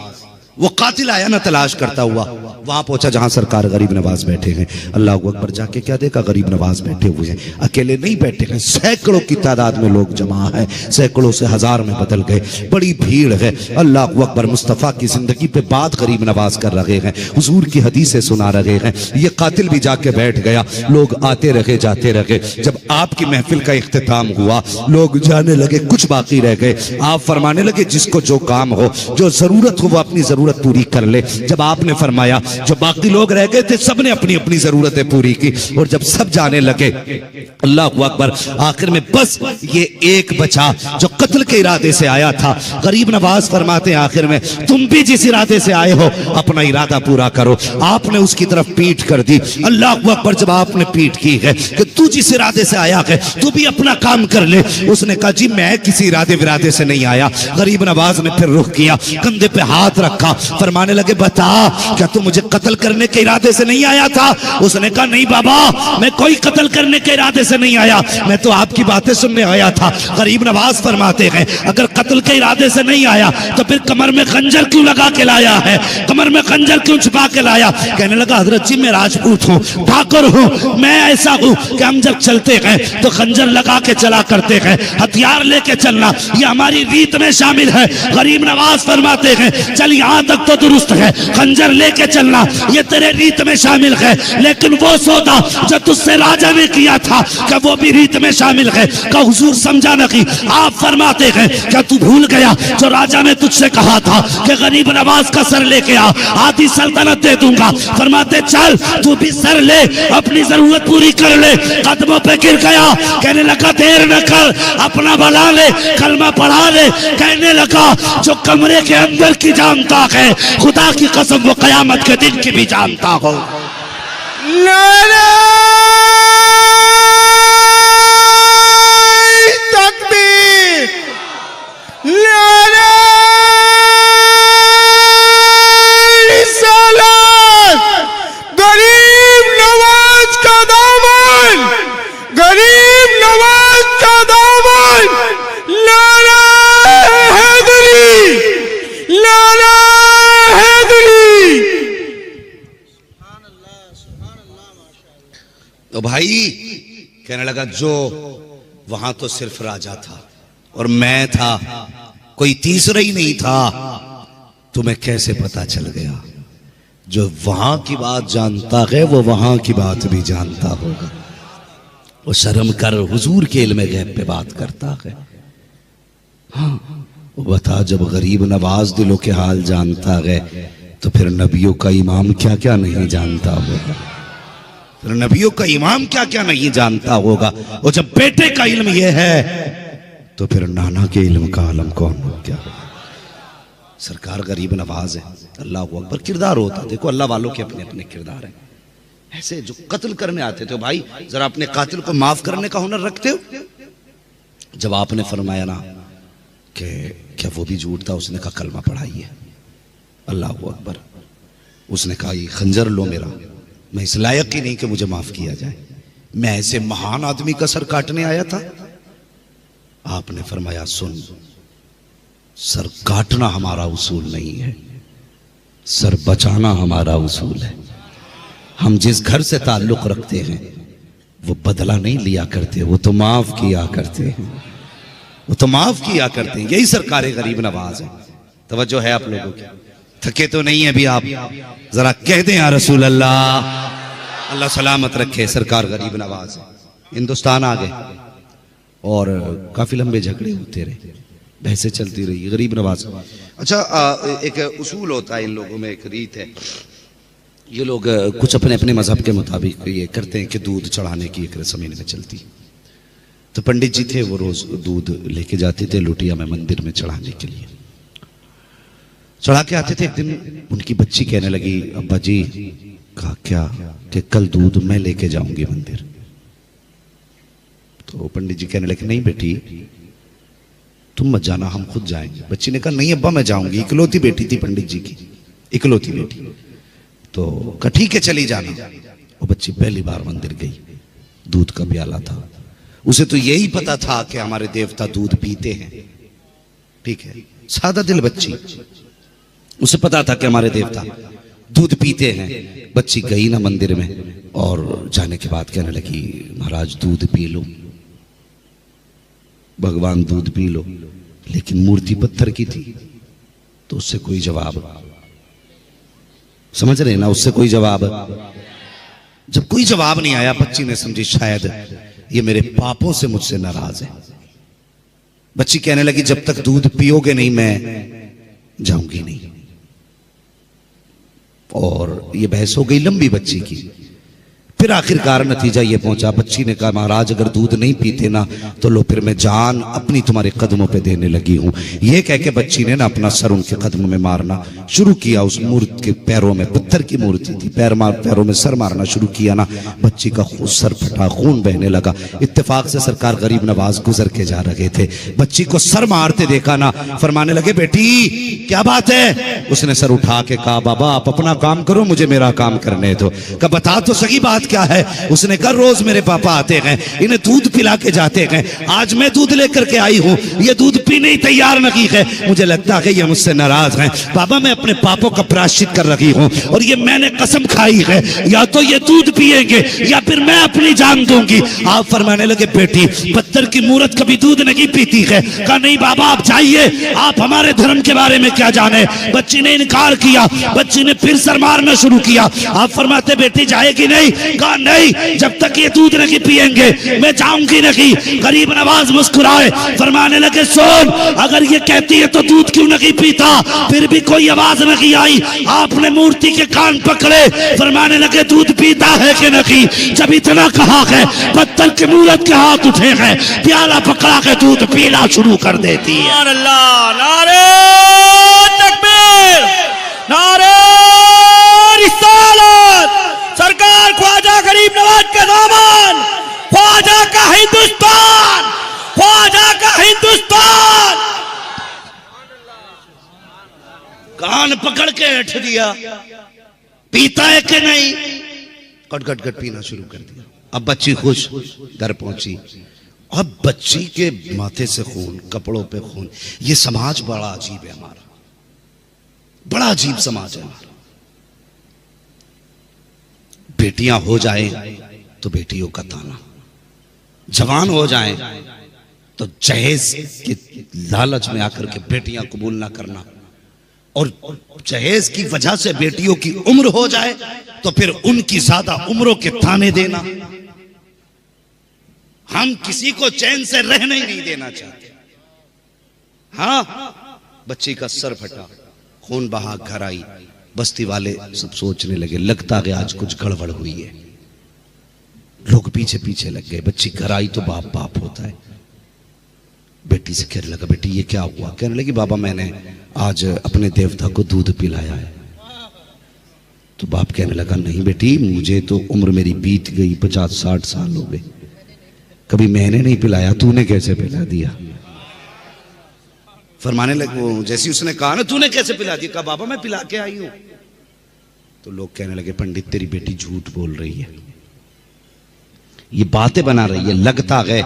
वो कातिल आया ना तलाश करता हुआ, वहां पहुंचा जहां सरकार गरीब नवाज बैठे हैं। अल्लाह अकबर, जाके क्या देखा, गरीब नवाज बैठे हुए हैं। अकेले नहीं बैठे हैं, सैकड़ों की तादाद में लोग जमा है, सैकड़ों से हजार में बदल गए, बड़ी भीड़ है। अल्लाह अकबर, मुस्तफ़ा की जिंदगी पे बात गरीब नवाज कर रहे हैं, हुजूर की हदीसें सुना रहे हैं। ये कातिल भी जाके बैठ गया, लोग आते रहे जाते रहे। जब आपकी महफिल का इख्तिताम हुआ, लोग जाने लगे, कुछ बाकी रह गए। आप फरमाने लगे जिसको जो काम हो, जो जरूरत हो, वो अपनी जरूरत पूरी कर ले। जब आपने फरमाया, जो बाकी लोग रह गए थे सबने अपनी अपनी जरूरतें पूरी की, और जब सब जाने लगे, अल्लाह अकबर, आखिर में बस ये एक बचा जो कत्ल के इरादे से आया था। गरीब नवाज फरमाते हैं आखिर में, तुम भी जिस इरादे से आए हो अपना इरादा पूरा करो। आपने उसकी तरफ पीठ कर दी। अल्लाह अकबर, जब आपने पीठ की है कि तू जिस इरादे से आया है तू भी अपना काम कर ले, उसने कहा जी मैं किसी इरादे विरादे से नहीं आया। गरीब नवाज ने फिर रुख किया, कंधे पे हाथ रखा, फरमाने लगे बता क्या तू मुझे कत्ल करने के इरादे से नहीं आया था? उसने कहा नहीं बाबा, मैं कोई कत्ल करने के इरादे से नहीं आया, मैं तो आपकी बातें सुनने आया था। गरीब नवाज फरमाते हैं अगर कत्ल के इरादे से नहीं आया तो फिर कमर में खंजर क्यों लगा के लाया है, कमर में खंजर क्यों छुपा के लाया? कहने लगा हजरत जी मैं राजपूत हूँ, ठाकुर हूँ, मैं ऐसा हूँ कि हम जब चलते हैं तो खंजर लगा के चला करते हैं, हथियार लेके चलना ये हमारी रीत में शामिल है। गरीब नवाज फरमाते हैं चल यहाँ तक तो दुरुस्त है, खंजर लेके चलना ये तेरे रीत में शामिल है, लेकिन वो सौदा जो तुझसे राजा ने किया था क्या वो भी रीत में शामिल है? का हुजूर समझा नहीं। आप फरमाते हैं क्या तू भूल गया जो राजा ने तुझसे कहा था कि गरीब नवाज का सर लेके आ, आधी सल्तनत दे दूंगा। फरमाते चल तू भी सर ले, अपनी जरूरत पूरी कर ले। कदमों पे गिर गया, कहने लगा देर न कर, अपना भला ले, कलमा पढ़ा ले। कहने लगा जो कमरे के अंदर की जानता है खुदा की कसम वो कयामत के दिन की भी जानता हो। तकबीर, रिसालत, गरीब नवाज का दामन, गरीब नवाज का दामन, लाला हैदरी, लाला हैदरी। तो भाई कहने लगा जो वहां तो सिर्फ राजा था और मैं था, कोई तीसरा ही नहीं था। तुम्हें कैसे पता चल गया? जो वहां की बात जानता है वो वहां की बात भी जानता होगा। वो शर्म कर, हुजूर के इल्म गैब पे बात करता है। हाँ, वो बता जब गरीब नवाज दिलों के हाल जानता है तो फिर नबियों का इमाम क्या क्या नहीं जानता होगा, फिर नबियों का इमाम क्या क्या नहीं जानता होगा। और जब बेटे का इल्म यह है तो फिर नाना के इल्म का आलम कौन हो क्या होगा? सरकार गरीब नवाज है। अल्लाह अकबर, किरदार होता, देखो अल्लाह वालों के अपने अपने किरदार हैं। ऐसे जो कत्ल करने आते थे भाई जरा अपने कातिल को माफ करने का हुनर रखते हो। जब आपने फरमाया ना कि क्या वो भी झूठ था, उसने कहा कलमा पढ़ाइए। अल्लाह अकबर, उसने कहा ये खंजर लो मेरा, मैं इस लायक ही नहीं कि मुझे माफ किया जाए, मैं ऐसे महान आदमी का सर काटने आया था। आपने फरमाया सुन, सर काटना हमारा उसूल नहीं है, सर बचाना हमारा उसूल है। हम जिस घर से ताल्लुक रखते हैं वो बदला नहीं लिया करते, वो तो माफ किया करते हैं, वो तो माफ किया करते हैं। यही सरकार गरीब नवाज है। तवज्जो है आप लोगों की? थके तो नहीं है भी आप? जरा कह दें या रसूल अल्लाह, अल्लाह सलामत रखे। सरकार गरीब नवाज है। हिंदुस्तान आ गए और काफी लंबे झगड़े होते रहे। बहसें चलती रही। गरीब नवाज, अच्छा एक उसूल होता है इन लोगों में, एक रीत है, ये लोग कुछ अपने अपने मजहब के मुताबिक ये करते हैं कि दूध चढ़ाने की एक रस्म इनमें चलती। तो पंडित जी थे, वो रोज दूध लेके जाते थे लुटिया में मंदिर में चढ़ाने के लिए। चढ़ा के आते थे। एक दिन उनकी बच्ची कहने लगी, अब्बा जी कहा क्या, कि कल दूध मैं लेके जाऊंगी मंदिर। तो पंडित जी कहने लगे, नहीं बेटी तुम मत जाना, हम खुद जाएंगे। बच्ची ने कहा, नहीं अब्बा मैं जाऊंगी। इकलौती बेटी थी पंडित जी की, इकलौती बेटी। तो कहा ठीक है चली जाना। वो बच्ची पहली बार मंदिर गई, दूध का प्याला था। उसे तो यही पता था कि हमारे देवता दूध पीते हैं, ठीक है, सादा दिल बच्ची, उसे पता था कि हमारे देवता दूध पीते हैं। बच्ची गई ना मंदिर में, और जाने के बाद कहने लगी, महाराज दूध पी लो, भगवान दूध पी लो। लेकिन मूर्ति पत्थर की थी, तो उससे कोई जवाब, समझ रहे ना, उससे कोई जवाब। जब कोई जवाब नहीं आया, बच्ची ने समझी शायद ये मेरे पापों से मुझसे नाराज है। बच्ची कहने लगी, जब तक दूध पियोगे नहीं मैं जाऊंगी नहीं। और ये बहस हो गई लंबी बच्ची की। फिर आखिरकार नतीजा ये पहुंचा, बच्ची ने कहा, महाराज अगर दूध नहीं पीते ना तो लो फिर मैं जान अपनी तुम्हारे कदमों पे देने लगी हूं। ये कह के बच्ची ने ना अपना सर उनके कदमों में मारना शुरू किया। उस मूर्ति के पैरों में, पत्थर की मूर्ति थी, पैरों में सर मारना शुरू किया ना, बच्ची का सर फटा, खून बहने लगा। इत्तेफाक से सरकार गरीब नवाज गुजर के जा रहे थे, बच्ची को सर मारते देखा ना, फरमाने लगे, बेटी क्या बात है। उसने सर उठा के कहा, बाबा आप अपना काम करो, मुझे मेरा काम करने दो। कहा बता तो सही बात क्या है। उसने कहा, रोज मेरे पापा आते हैं, इन्हें दूध पिला के जाते हैं, आज मैं दूध लेकर के आई हूं, ये दूध पीने ही तैयार नहीं है, मुझे लगता है ये मुझसे नाराज हैं। बाबा मैं अपने पापों का प्रायश्चित कर रही हूं, और ये मैंने कसम खाई है, या तो ये दूध पिएंगे या फिर मैं अपनी जान दूंगी। आप फरमाने लगे, बेटी पत्थर की मूर्त कभी दूध नहीं पीती है। कहा नहीं बाबा आप जाइए, आप हमारे धर्म के बारे में क्या जाने। बच्ची ने इनकार किया, बच्ची ने फिर सर मारना शुरू किया। आप फरमाते, बेटी जाएगी नहीं। कहा नहीं, जब तक ये दूध नहीं पिएंगे मैं जाऊंगी नहीं। गरीब नवाज मुस्कुराए, फरमाने लगे, सुन अगर ये कहती है तो दूध क्यों नहीं पीता। फिर भी कोई आवाज नहीं आई। आपने मूर्ति के कान पकड़े, फरमाने लगे, दूध पीता है कि नहीं। जब इतना कहा है, पत्थर के मूर्त के हाथ उठे हैं, प्याला पकड़ा के दूध पीना शुरू कर देती है। अल्लाह, नारे तकबीर, नारे रिसालत, सरकार ख्वाजा गरीब नवाज का दामन, ख्वाजा का हिंदुस्तान, ख्वाजा का हिंदुस्तान। कान पकड़ के हट दिया, पीता है कि नहीं। गट गट गट पीना शुरू कर दिया। अब बच्ची खुश घर पहुंची। अब बच्ची के माथे से खून, कपड़ों पे खून। ये समाज बड़ा अजीब है हमारा, बड़ा अजीब समाज है हमारा। बेटियां हो जाएं तो बेटियों का ताना, जवान हो जाएं तो जहेज के लालच में आकर के बेटियां कबूल ना करना, और जहेज की वजह से बेटियों की उम्र हो जाए तो फिर उनकी ज्यादा उम्रों के ताने देना। हम किसी को चैन से रहने ही नहीं देना चाहते। हाँ, बच्ची का सर फटा, खून बहा, घर आई। बस्ती वाले सब सोचने लगे, लगता है आज कुछ गड़बड़ हुई है। लोग पीछे पीछे लग गए। बच्ची घर आई तो बाप बाप होता है। बेटी से कहने लगा, बेटी ये क्या हुआ। कहने लगी, बाबा मैंने आज अपने देवता को दूध पिलाया है। तो बाप कहने लगा, नहीं बेटी मुझे तो उम्र मेरी बीत गई, 50-60 साल हो गए, कभी मैंने नहीं पिलाया, तूने कैसे पिला दिया। फरमाने लगे, वो जैसी उसने कहा ना, तूने कैसे पिला दिया। कहा बाबा मैं पिला के आई हूं। तो लोग कहने लगे, पंडित तेरी बेटी झूठ बोल रही है, ये बातें बना रही है, लगता है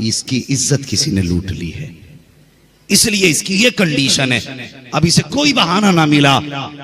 इसकी इज्जत किसी ने लूट ली है, इसलिए इसकी ये कंडीशन है। अब इसे कोई बहाना ना मिला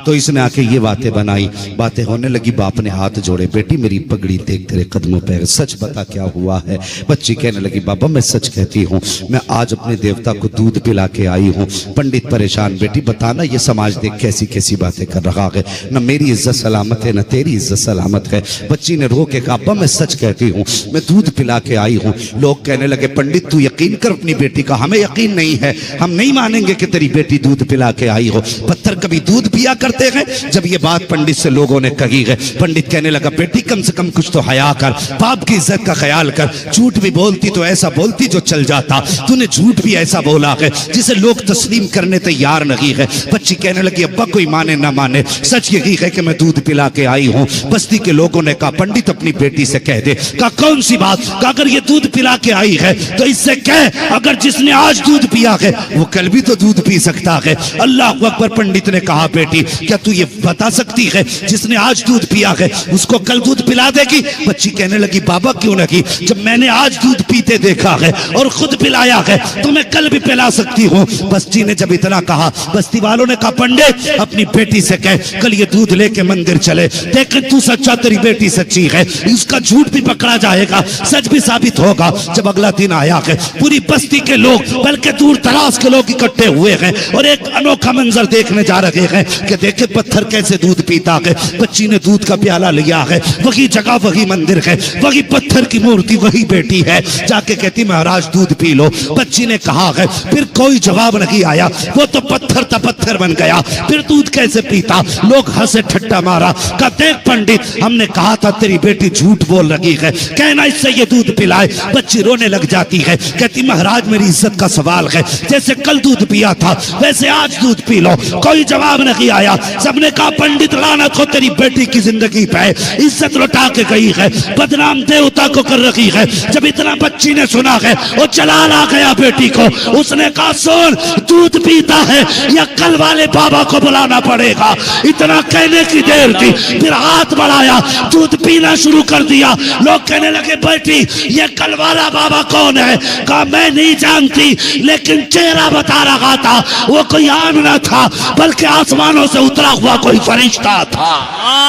तो इसने आके ये बातें बनाई। बातें होने लगी, बाप ने हाथ जोड़े, बेटी मेरी पगड़ी देख तेरे कदमों पे, सच बता क्या हुआ है। बच्ची कहने लगी, बाबा मैं सच कहती हूँ, मैं आज अपने देवता को दूध पिला के आई हूँ। पंडित परेशान, बेटी बताना ये समाज देख कैसी कैसी बातें कर रहा है, न मेरी इज्जत सलामत है न तेरी इज्जत सलामत है। बच्ची ने रो के कहा, अब्बा मैं सच कहती हूँ, मैं दूध पिला के आई हूँ। लोग कहने लगे, पंडित तू यकीन कर अपनी बेटी का, हमें यकीन नहीं है। हम नहीं मानेंगे कि तेरी बेटी दूध पिला के आई हो। पत्थर कभी दूध पिया करते हैं। जब ये बात पंडित से लोगों ने कही है, पंडित कहने लगा बेटी कम से कम कुछ तो हया कर, बाप की इज्जत का ख्याल कर। झूठ भी बोलती तो ऐसा बोलती जो चल जाता, तूने झूठ भी ऐसा बोला है जिसे लोग तस्लीम करने तैयार नहीं है। बच्ची कहने लगी अब्बा कोई माने ना माने, सच यही है कि मैं दूध पिला के आई हूँ। बस्ती के लोगों ने कहा पंडित अपनी बेटी से कह दे। कहा कौन सी बात? कहा अगर ये दूध पिला के आई है तो इससे कह अगर जिसने आज दूध पिया है वो कल भी तो दूध पी सकता है। अल्लाह अकबर। पंडित ने कहा बेटी क्या तू ये बता सकती है जिसने आज दूध पिया है उसको कल दूध पिला देगी? बच्ची कहने लगी बाबा क्यों नहीं, जब मैंने आज दूध पीते देखा है और खुद पिलाया है तो मैं कल भी पिला सकती हूँ। बस्ती ने जब इतना कहा, बस्ती वालों ने कहा पंडित अपनी बेटी से कह कल ये दूध लेके मंदिर चले, देख तू सच्चा तेरी बेटी सच्ची है, उसका झूठ भी पकड़ा जाएगा, सच भी साबित होगा। जब अगला दिन आया है पूरी बस्ती के लोग बल्कि दूर दराज के लोग इकट्ठे हुए हैं और एक अनोखा मंजर देखने जा रहे हैं कि देखे पत्थर कैसे दूध पीता है। बच्ची ने दूध का प्याला लिया है, वही जगह वही मंदिर है, वही पत्थर की मूर्ति वही बेटी है। जाके कहती महाराज दूध पी लो। बच्ची ने कहा है, फिर कोई जवाब नहीं आया, वो तो पत्थर था पत्थर बन गया, फिर दूध कैसे पीता? लोग हंसे ठट्टा मारा। कहा देख पंडित हमने कहा था तेरी बेटी झूठ बोल रही है, कहना इससे ये दूध पिलाए। बच्ची रोने लग जाती है, कहती महाराज मेरी इज्जत का सवाल है, जैसे कल दूध पिया था वैसे आज दूध पी लो। कोई जवाब नहीं आया। सबने कहा पंडित लानत हो तेरी बेटी की जिंदगी पे, इज्जत लुटा के गई है, बदनाम देवता को कर रखी है। जब इतना बच्ची ने सुना है वो चला ला गया बेटी को। उसने कहा सुन दूध पीता है या कल वाले बाबा को बुलाना पड़ेगा। इतना कहने की देर थी, फिर हाथ बढ़ाया, दूध पीना शुरू कर दिया। लोग कहने लगे बेटी ये कल वाला बाबा कौन है? कहा मैं नहीं जानती लेकिन चेहरा बता रहा था, वो कोई आम न था बल्कि आसमानों से उतरा हुआ कोई फरिश्ता था।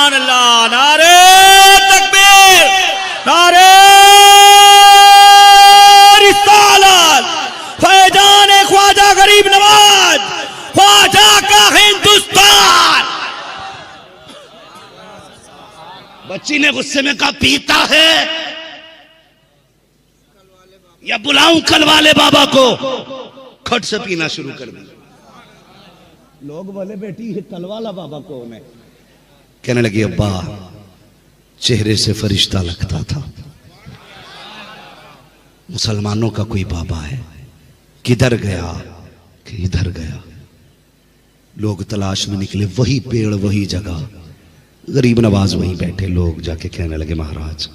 अल्लाह नारे तकबीर, नारे रिसालत, फैजान ख्वाजा गरीब नवाज, ख्वाजा का हिंदुस्तान। बच्ची ने गुस्से में कहा पीता है या बुलाऊं कल वाले बाबा को? खट से पीना शुरू कर दिया। लोग बोले बेटी ये कल वाला बाबा कौन है? कहने लगी अब्बा चेहरे से फरिश्ता लगता था, मुसलमानों का कोई बाबा है, किधर गया कि इधर गया। लोग तलाश में निकले, वही पेड़ वही जगह, गरीब नवाज वहीं बैठे। लोग जाके कहने लगे महाराज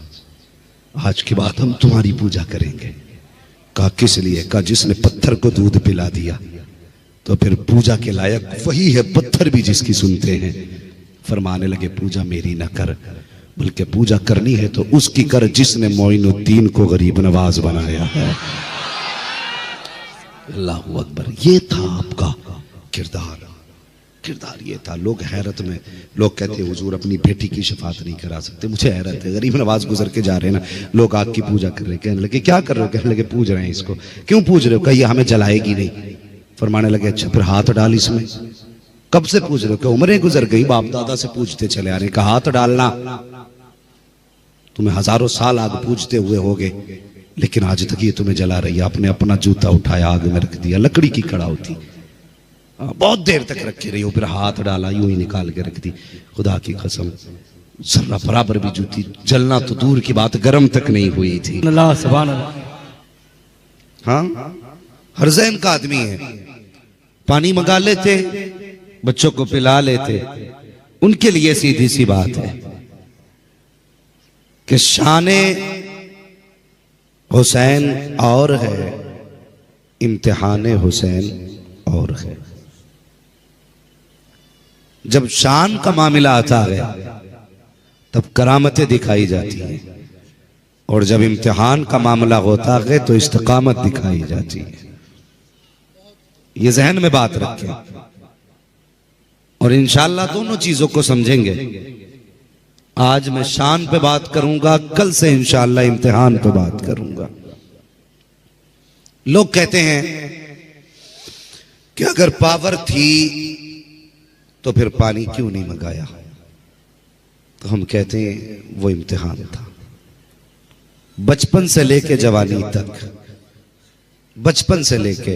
आज के बाद हम तुम्हारी पूजा करेंगे। कहा किस लिए? कहा जिसने पत्थर को दूध पिला दिया तो फिर पूजा के लायक वही है, पत्थर भी जिसकी सुनते हैं। फरमाने लगे पूजा मेरी ना कर, बल्कि पूजा करनी है तो उसकी कर जिसने मोइनुद्दीन को गरीब नवाज बनाया है। अल्लाह अकबर। ये था आपका किरदार, किरदार ये था। लोग हैरत में, लोग कहते हुजूर अपनी बेटी की शफात नहीं करा सकते। मुझे हैरत है, गरीब नवाज गुजर के जा रहे हैं ना, लोग आग की पूजा कर रहे हैं। कहने लगे क्या कर रहे हो? कहने लगे पूज रहे हैं इसको। क्यों पूज रहे हो? कहिए हमें जलाएगी नहीं। फरमाने लगे अच्छा फिर हाथ डाल इसमें। कब से पूछ रहे हो? क्या उम्रें गुजर गई, बाप दादा से पूछते चले आ रहे। कहा हाथ डालना, तुम्हें हजारों साल आग पूजते हुए होगे लेकिन आज तक ये तुम्हें जला रही है। आपने अपना जूता उठाया आग में रख दिया, लकड़ी की कड़ा होती, बहुत देर तक रखे रही हो, फिर हाथ डाला यूं ही निकाल के रख दी। खुदा की कसम जर्रा बराबर भी जूती जलना तो दूर की बात, गर्म तक नहीं हुई थी। अल्लाह सुभान अल्लाह। हाँ हरजैन का आदमी है, पानी मंगा लेते, बच्चों को पिला लेते। उनके लिए सीधी सी बात है कि शाने हुसैन और है, इम्तिहाने हुसैन और है। जब शान का मामला आता है तब करामतें दिखाई जाती हैं, और जब इम्तिहान का मामला होता है तो इस्तिकामत दिखाई जाती है। ये जहन में बात रखें और इंशाअल्लाह दोनों चीजों को समझेंगे। आज मैं शान पे बात करूंगा, कल से इंशाअल्लाह इम्तिहान पे बात करूंगा। लोग कहते हैं कि अगर पावर थी तो फिर पानी क्यों नहीं मंगाया? तो हम कहते हैं वो इम्तिहान था। बचपन से लेके जवानी तक, बचपन से लेके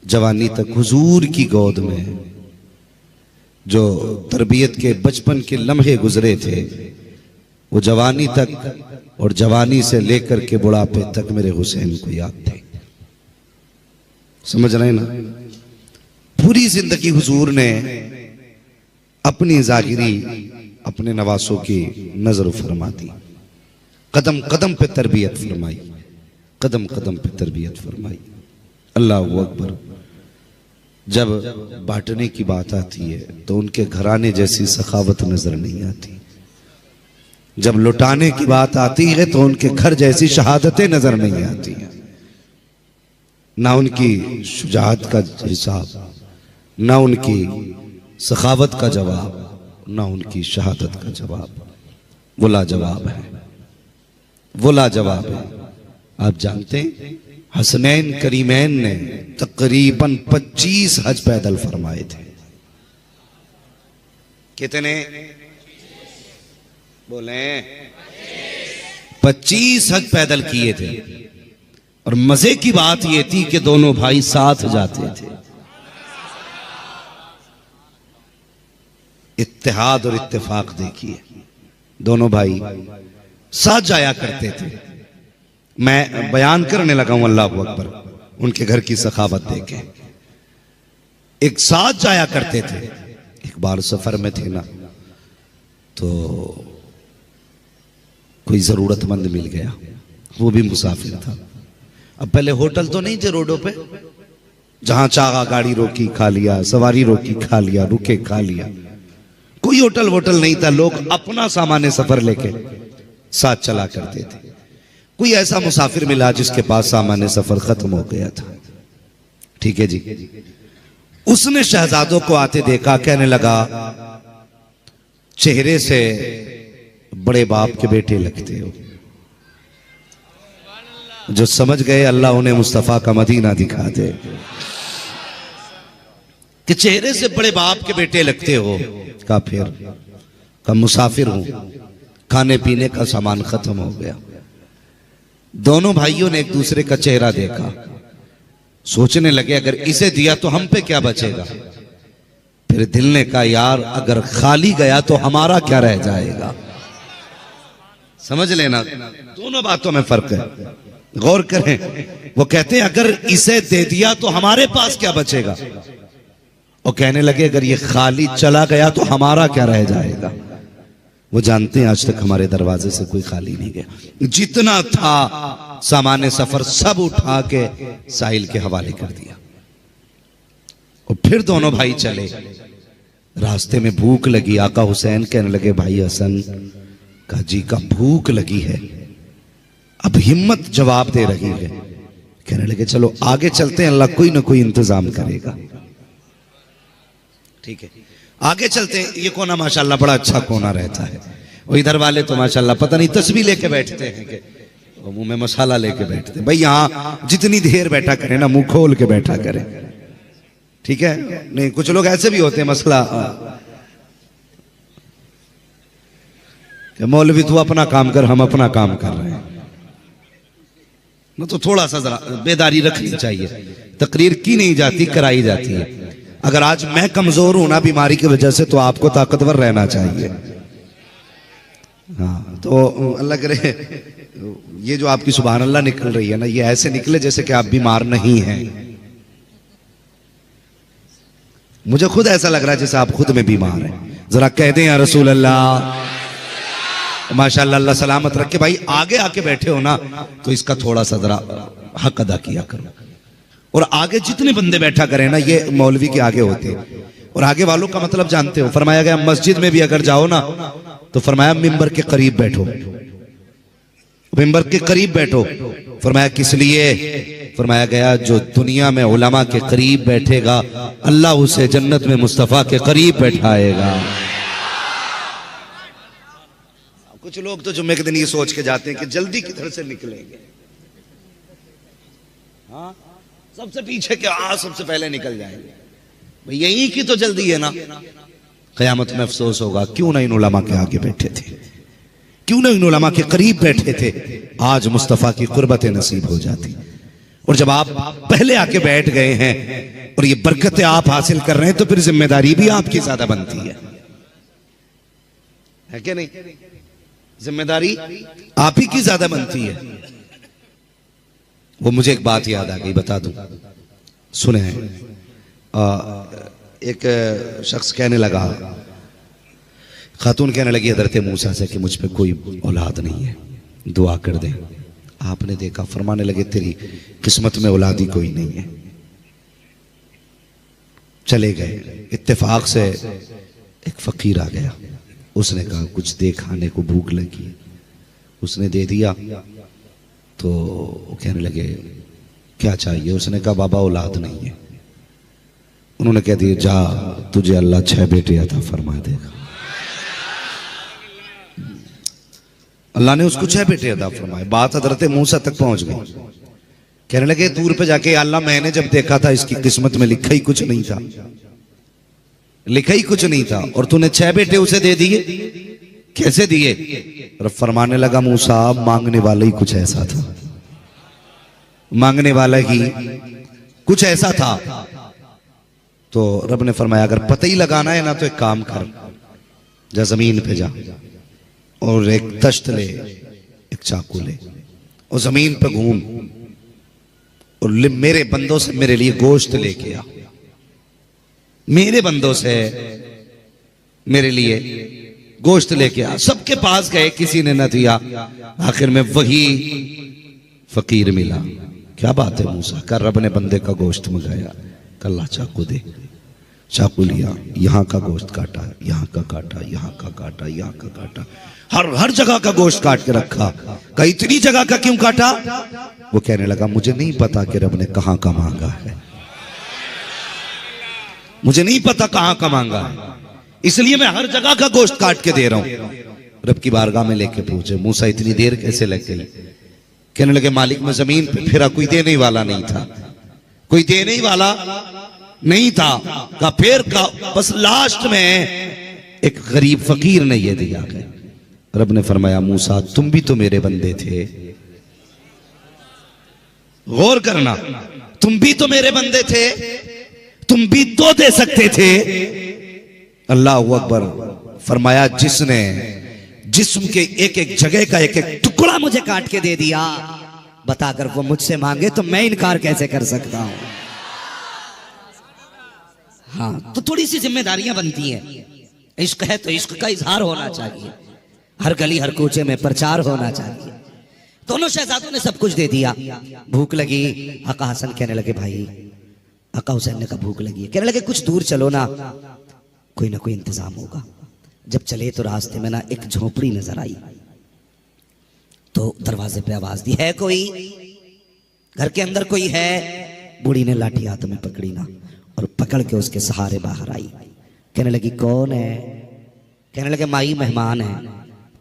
जवानी तक हुजूर की गोद में जो तरबियत के बचपन के लम्हे गुजरे थे, वो जवानी तक और जवानी से लेकर के बुढ़ापे तक मेरे हुसैन को याद थे। समझ रहे ना? पूरी जिंदगी हुजूर ने अपनी जागिरी अपने नवासों की नजर फरमा दी, कदम कदम पे तरबियत फरमाई, कदम कदम पे तरबियत फरमाई। अल्लाह अकबर। जब बांटने की बात आती है तो उनके घराने जैसी सखावत नजर नहीं आती, जब लुटाने की बात आती है तो उनके घर जैसी शहादतें नजर नहीं आती हैं। ना उनकी शुजाअत का हिसाब, ना उनकी सखावत का जवाब, ना उनकी शहादत का जवाब। वो लाजवाब है, वो लाजवाब है। आप जानते हैं हसनैन करीमैन ने तकरीबन 25 हज पैदल फरमाए थे। कितने बोले? 25 हज पैदल किए थे। और मजे की बात यह थी कि दोनों भाई साथ जाते थे। इत्तेहाद और इत्तेफाक देखिए, दोनों भाई साथ जाया करते थे। मैं बयान करने लगा हूं अल्लाह अकबर, उनके घर की सखावत देखे। एक साथ जाया करते थे। एक बार सफर में थे ना, तो कोई जरूरतमंद मिल गया, वो भी मुसाफिर था। अब पहले होटल तो नहीं थे रोडों पे, जहां चाहा गाड़ी रोकी खा लिया, सवारी रोकी खा लिया, रुके खा लिया। कोई होटल वोटल नहीं था। लोग अपना सामान्य सफर लेके साथ चला करते थे। कोई ऐसा मुसाफिर मिला जिसके पास सामान्य सफर खत्म हो गया था। ठीक है जी, उसने शहजादों को आते देखा, कहने लगा चेहरे से बड़े बाप के बेटे लगते हो। जो समझ गए अल्लाह उन्हें मुस्तफा का मदीना दिखा दे, कि चेहरे से बड़े बाप के बेटे लगते हो। का फिर का मुसाफिर हूं, खाने पीने का सामान खत्म हो गया। दोनों भाइयों ने एक दूसरे का चेहरा देखा, सोचने लगे अगर इसे दिया तो हम पे क्या बचेगा। फिर दिल ने कहा यार अगर खाली गया तो हमारा क्या रह जाएगा। समझ लेना, दोनों बातों में फर्क है, गौर करें। वो कहते हैं अगर इसे दे दिया तो हमारे पास क्या बचेगा, और कहने लगे अगर ये खाली चला गया तो हमारा क्या रह जाएगा। वो जानते हैं आज तक हमारे दरवाजे से कोई खाली नहीं गया। जितना था सामान्य सफर सब उठा के साहिल के हवाले कर दिया। और फिर दोनों भाई चले। रास्ते में भूख लगी। आका हुसैन कहने लगे भाई हसन का जी का भूख लगी है। अब हिम्मत जवाब दे रही है। कहने लगे चलो आगे चलते हैं, अल्लाह कोई ना कोई इंतजाम करेगा। ठीक है, आगे चलते हैं। ये कोना माशाल्लाह बड़ा अच्छा कोना रहता है। वो इधर वाले तो माशाल्लाह पता नहीं तस्बीह लेके बैठते हैं कि मुंह में मसाला लेके बैठते हैं। भाई यहाँ जितनी देर बैठा करें ना, मुंह खोल के बैठा करें। ठीक है, नहीं कुछ लोग ऐसे भी होते हैं मसला कि मौलवी तू अपना काम कर, हम अपना काम कर रहे हैं ना। तो थोड़ा सा जरा बेदारी रखनी चाहिए। तकरीर की नहीं जाती, कराई जाती है। अगर आज मैं कमजोर हूं ना बीमारी की वजह से, तो आपको ताकतवर रहना चाहिए। हाँ, तो अल्लाह करे ये जो आपकी सुभान अल्लाह निकल रही है ना, ये ऐसे निकले जैसे कि आप बीमार नहीं हैं। मुझे खुद ऐसा लग रहा है जैसे आप खुद में बीमार हैं। जरा कह दें या रसूल अल्लाह, माशाअल्लाह, अल्लाह सलामत रखे। भाई आगे आके बैठे हो ना, तो इसका थोड़ा सा जरा हक अदा किया करो। और आगे जितने बंदे बैठा करें ना, ये मौलवी के आगे होते हैं। और आगे वालों का मतलब जानते हो, फरमाया गया मस्जिद में भी अगर जाओ ना, तो फरमाया मिंबर के करीब बैठो, मिंबर के करीब बैठो। फरमाया किस लिए? फरमाया गया जो दुनिया में उलमा के करीब बैठेगा, अल्लाह उसे जन्नत में मुस्तफा के करीब बैठाएगा। कुछ लोग तो जुम्मे के दिन ये सोच के जाते हैं कि जल्दी किधर से निकलेंगे। हाँ, सबसे पीछे क्या, सबसे पहले निकल जाएंगे। भाई यही की तो जल्दी है ना। क़यामत में अफसोस होगा, क्यों ना इन उलमा के आगे बैठे थे, क्यों ना इन उलमा के करीब बैठे थे। आज मुस्तफ़ा की कुर्बत नसीब हो जाती। और जब आप पहले आके बैठ गए हैं और ये बरकतें आप हासिल कर रहे हैं तो फिर जिम्मेदारी भी आपकी ज्यादा बनती है कि नहीं? जिम्मेदारी आप ही की ज्यादा बनती है। वो मुझे एक बात याद आ गई, बता दूं, सुने हैं। एक शख्स कहने लगा, खातून कहने लगी हजरत मूसा से कि मुझ पे कोई औलाद नहीं है, दुआ कर दे। आपने देखा, फरमाने लगे तेरी किस्मत में औलाद ही कोई नहीं है। चले गए, इत्तेफाक से एक फकीर आ गया, उसने कहा कुछ दे, खाने को भूख लगी। उसने दे दिया तो वो कहने लगे क्या चाहिए? उसने कहा बाबा औलाद नहीं है। उन्होंने कह दिया जा, तुझे अल्लाह 6 बेटे अता फरमा देगा। अल्लाह ने उसको 6 बेटे अता फरमाए। बात हजरत मूसा तक पहुंच गई। कहने लगे दूर पे जाके, अल्लाह मैंने जब देखा था इसकी किस्मत में लिखा ही कुछ नहीं था, लिखा ही कुछ नहीं था, और तूने 6 बेटे उसे दे दिए, कैसे दिए? और फरमाने लगा मूसा मांगने वाला ही कुछ ऐसा था, मांगने वाला ही कुछ ऐसा था। तो रब ने फरमाया अगर पता ही लगाना है ना तो एक काम कर, जा जमीन पे जा और एक तश्त ले, एक चाकू ले और जमीन पे घूम और मेरे बंदों से मेरे लिए गोश्त लेके आ। मेरे बंदों से मेरे लिए गोश्त लेके आ। सबके पास गए, किसी ने न दिया। आखिर में वही फकीर मिला। क्या बात है मूसा, कर रब ने बंदे का गोश्त मंगाया, कल्ला चाकू दे। चाकू लिया, यहाँ का गोश्त काटा, यहाँ का काटा, यहाँ का काटा, यहाँ का काटा, हर जगह का गोश्त काट के रखा। कई इतनी जगह का क्यों काटा? वो कहने लगा मुझे नहीं पता कि रब ने कहां का मांगा है, मुझे नहीं पता कहां का मांगा है, इसलिए मैं हर जगह का गोश्त काट के दे रहा हूं। रब की बारगाह में लेके पूछे मूसा इतनी देर कैसे लग गई? कहने लगे मालिक में जमीन पे फिरा, कोई देने वाला नहीं था, कोई देने वाला नहीं था। का फिर का बस लास्ट में एक गरीब फकीर ने यह दिया है। रब ने फरमाया मूसा तुम भी तो मेरे बंदे थे, गौर करना, तुम भी तो मेरे बंदे थे, तुम भी तो दे सकते थे। अल्लाह अकबर। फरमाया जिसने जिस्म के एक एक जगह का एक एक टुकड़ा मुझे काट के दे दिया, बताकर वो मुझसे मांगे तो मैं इनकार कैसे कर सकता हूं? हाँ, तो थोड़ी सी जिम्मेदारियां बनती हैं। इश्क है तो इश्क का इजहार होना चाहिए, हर गली हर कूचे में प्रचार होना चाहिए। दोनों शहजादों ने सब कुछ दे दिया। भूख लगी, आका हसन कहने लगे भाई, आका हुसैन ने कहा भूख लगी है, कहने लगे कुछ दूर चलो ना, कोई ना कोई इंतजाम होगा। जब चले तो रास्ते में ना एक झोपड़ी नजर आई, तो दरवाजे पे आवाज दी है कोई, घर के अंदर कोई है? बूढ़ी ने लाठी हाथ में पकड़ी ना और पकड़ के उसके सहारे बाहर आई। कहने लगी कौन है? कहने लगे माई मेहमान है,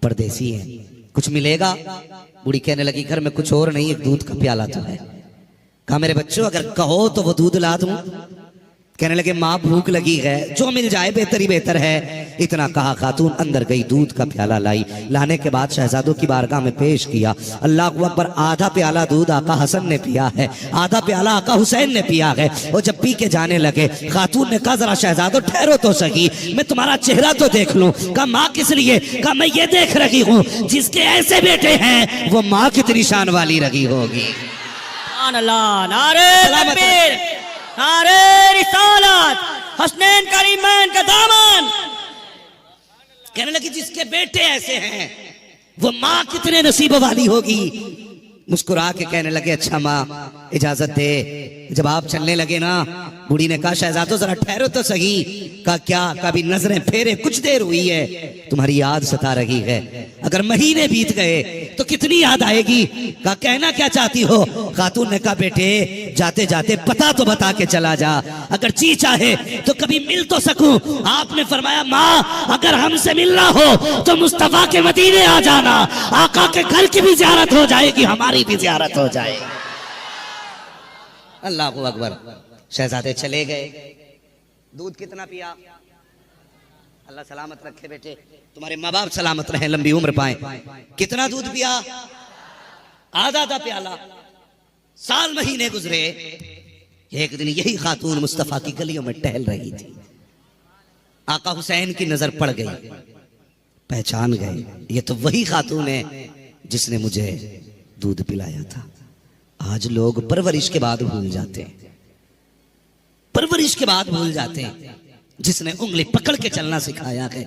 परदेसी है, कुछ मिलेगा? बूढ़ी कहने लगी घर में कुछ और नहीं, एक दूध का प्याला तो है। कहा मेरे बच्चों अगर कहो तो वो दूध ला दूं। कहने लगे माँ भूख लगी है, जो मिल जाए बेहतर ही बेहतर है। इतना कहा खातून अंदर गई, दूध का प्याला लाई। लाने के बाद शहजादों की बारगाह में पेश किया। अल्लाह अकबर। आधा प्याला दूध आका हसन ने पिया है, आधा प्याला आका हुसैन ने पिया है। और जब पी के जाने लगे, खातून ने कहा जरा शहजादों ठहरो तो सही, मैं तुम्हारा चेहरा तो देख लूं। कहा माँ किस लिए? कहा मैं ये देख रही हूँ जिसके ऐसे बेटे हैं वो माँ कितनी शान वाली रही होगी। नारे तकबीर, नारे रिसालत, हसनैन करीमैन का दामन। कहने लगी जिसके बेटे ऐसे हैं वो माँ कितने नसीब वाली होगी। मुस्कुरा के कहने लगे अच्छा माँ इजाजत दे। जब आप चलने लगे ना, बूढ़ी ने कहा शहजादो जरा ठहरो तो सही। कहा क्या? कभी नजरें फेरे, कुछ देर हुई है, तुम्हारी याद सता रही है। अगर महीने बीत गए तो कितनी याद आएगी। कहा कहना क्या चाहती हो? खातून ने कहा बेटे जाते जाते पता तो बता के चला जा, अगर जी चाहे तो कभी मिल तो सकूं। आपने फरमाया माँ अगर हमसे मिलना हो तो मुस्तफा के मदीने आ जाना, आका के घर की भी ज़ियारत हो जाएगी, हमारी भी ज़ियारत हो जाएगी। अल्लाह अकबर। शहजादे चले गए। दूध कितना पिया? अल्लाह सलामत रखे बेटे, तुम्हारे माँ बाप सलामत रहे, लंबी उम्र पाए। कितना दूध पिया? आधा आधा प्याला। साल महीने गुजरे, एक दिन यही खातून मुस्तफा की गलियों में टहल रही थी। आका हुसैन की नजर पड़ गई, पहचान गए, ये तो वही खातून है जिसने मुझे दूध पिलाया था। आज लोग परवरिश के बाद भूल जाते हैं, परवरिश के बाद भूल जाते हैं। जिसने उंगली पकड़ के चलना सिखाया है,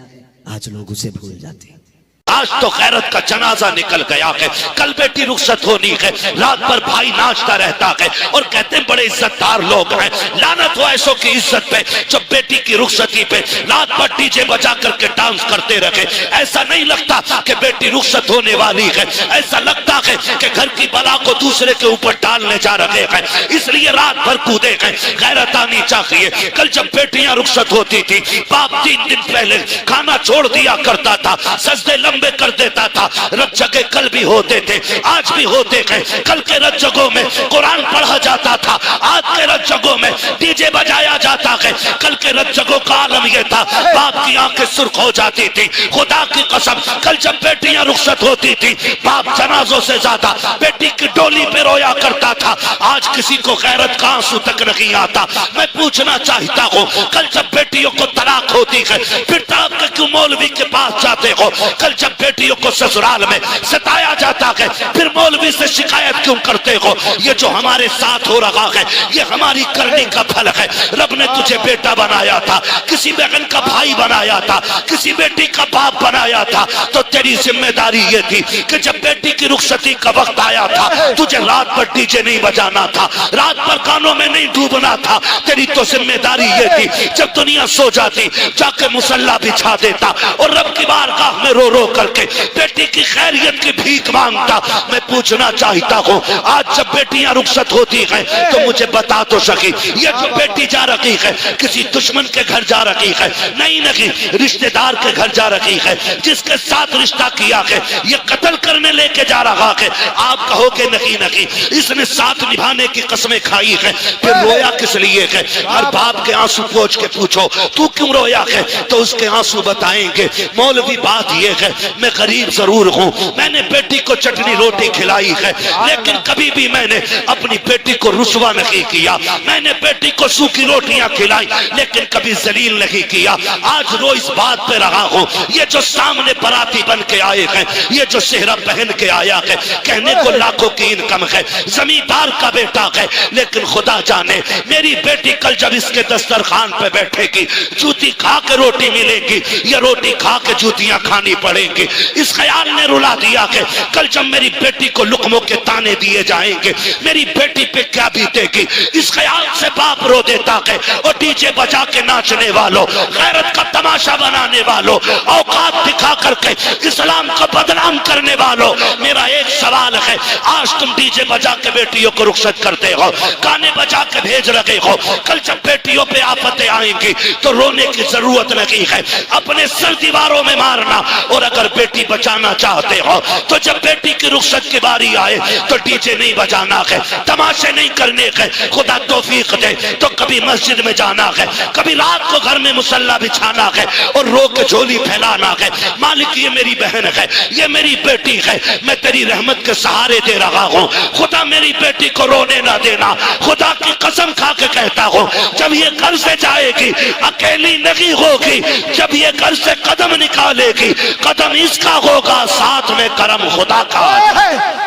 आज लोग उसे भूल जाते हैं। आज तो गैरत का जनाजा निकल गया है, कल बेटी रुखसत होनी है, रात भर भाई नाचता रहता है और कहते हैं बड़े इज्जतदार लोग हैं। लानत हो ऐसों की इज्जत पे जो बेटी की रुखसती पे रात भर डीजे बजा करके डांस करते रहे। ऐसा नहीं लगता कि बेटी रुखसत होने वाली है, ऐसा लगता है कि घर की बला को दूसरे के ऊपर डालने जा रहे हैं, इसलिए रात भर कूदे हैं। गैरत आनी चाहिए। कल जब बेटियां रुखसत होती थी, बाप 3 दिन पहले खाना छोड़ दिया करता था, सजदे लंबे कर देता था। रत जगह कल भी होते थे, आज भी होते हैं। कल के रत जगहों में कुरान पढ़ा जाता था, आज के रत जगहों में डीजे बजाया जाता है। कल के रत जगहों का आलम यह था, बाप की आंखें सुर्ख हो जाती थी। खुदा की कसम, कल जब बेटियां रुखसत होती थी, बाप जनाजों से ज्यादा बेटी की डोली पे रोया करता था। आज किसी को गैरत का आंसू तक नहीं आता। मैं पूछना चाहता हूँ, कल जब बेटियों को तलाक होती है, फिर तलाक के क्यों मौलवी के पास जाते हो? कल जब बेटियों को ससुराल में सताया जाता है, फिर मौलवी से शिकायत क्यों करते हो? ये जो हमारे साथ हो रहा है, ये हमारी करनी का फल है। रब ने तुझे बेटा बनाया था, किसी बहन का भाई बनाया था, किसी बेटी का बाप बनाया था, तो तेरी जिम्मेदारी ये थी कि जब बेटी की रुखसती का वक्त आया था, तुझे रात भर डीजे नहीं बजाना था, रात भर गानों में नहीं डूबना था। तेरी तो जिम्मेदारी ये थी, जब दुनिया सो जाती जाके मुसल्ला बिछा देता और रब की बारगाह में रो रो करके बेटी की खैरियत की भीख मांगता। मैं पूछना चाहता हूँ, आज जब बेटियां रुखसत होती हैं तो मुझे बता तो सकी, ये जो बेटी जा रही है किसी दुश्मन के घर जा रही है? नहीं, रिश्तेदार के घर जा रही है, जिसके साथ रिश्ता किया है ये कत्ल करने लेके जा रहा है। आप कहोगे नहीं, इसने साथ निभाने की कसमें खाई है, फिर रोया किस लिए है? हर बाप के आंसू पोंछ के पूछो तू क्यों रोया है, तो उसके आंसू बताएंगे। मौलवी बात ये है, मैं गरीब जरूर हूँ, मैंने बेटी को चटनी रोटी खिलाई है, लेकिन कभी भी मैंने अपनी बेटी को रुसवा नहीं किया। मैंने बेटी को सूखी रोटियां खिलाई, लेकिन कभी जलील नहीं किया। आज रो इस बात पे रहा हूँ, ये जो सामने बराती बन के आए हैं, ये जो सेहरा पहन के आया है, कहने को लाखों की इनकम है, जमींदार का बेटा है, लेकिन खुदा जाने मेरी बेटी कल जब इसके दस्तरखान पे बैठेगी, जूती खा के रोटी मिलेगी या रोटी खा के जूतियां खानी पड़ेंगी। इस ख्याल ने रुला दिया कि कल जब मेरी बेटी को लुकमों के ताने दिए जाएंगे, मेरी बेटी पे क्या बीतेगी। इस ख्याल से बाप रो देता है। और डीजे बजा के नाचने वालों, गैरत का तमाशा बनाने वालों, औकात दिखा करके इस्लाम को बदनाम करने वालों, मेरा एक सवाल है, आज तुम डीजे बजा के बेटियों को रुखसत करते हो, गाने बजा के भेज रहे हो। कल जब बेटियों पे आफतें आएंगी तो रोने की जरूरत नहीं है, अपने सर दीवारों में मारना। और अगर बेटी बचाना चाहते हो तो जब बेटी की रुखसत की बारी आए तो डीजे नहीं बजाना है, तमाशे नहीं करने हैं। खुदा तौफीक दे तो कभी मस्जिद में जाना है, कभी रात को घर में मुसल्ला बिछाना है और रो के झोली फैलाना है। मालिक ये मेरी बहन है, ये मेरी बेटी है, मैं तेरी रहमत के सहारे दे रहा हूँ। खुदा मेरी बेटी को रोने ना देना। खुदा की कसम खा के कहता हूँ, जब ये घर से जाएगी अकेली नहीं होगी, जब ये घर से कदम निकालेगी कदम इसका होगा, साथ में करम खुदा का।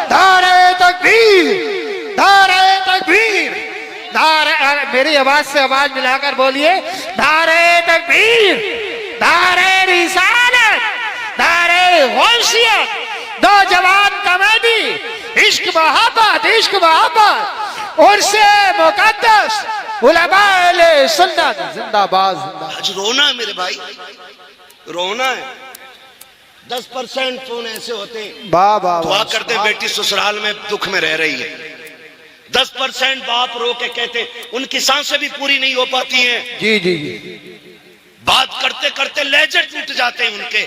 नारे तकबीर, नारे तकबीर, नारे, मेरी आवाज से आवाज मिलाकर बोलिए, नारे तकबीर, नारे रिसालत, नारे गौसियत, नौजवान कमेटी, इश्क मोहब्बत, इश्क मोहब्बत, उर्से मुकद्दस, उलमाए सुन्नत जिंदाबाद, जिंदाबाद। आज रोना है मेरे भाई, रोना है। 10% फोन ऐसे होते हैं, दुआ करते हैं बेटी ससुराल में दुख में रह रही है। 10% बाप रो के कहते उनकी सांसें भी पूरी नहीं हो पाती हैं। जी जी जी, बात करते करते लहजे टूट जाते हैं उनके,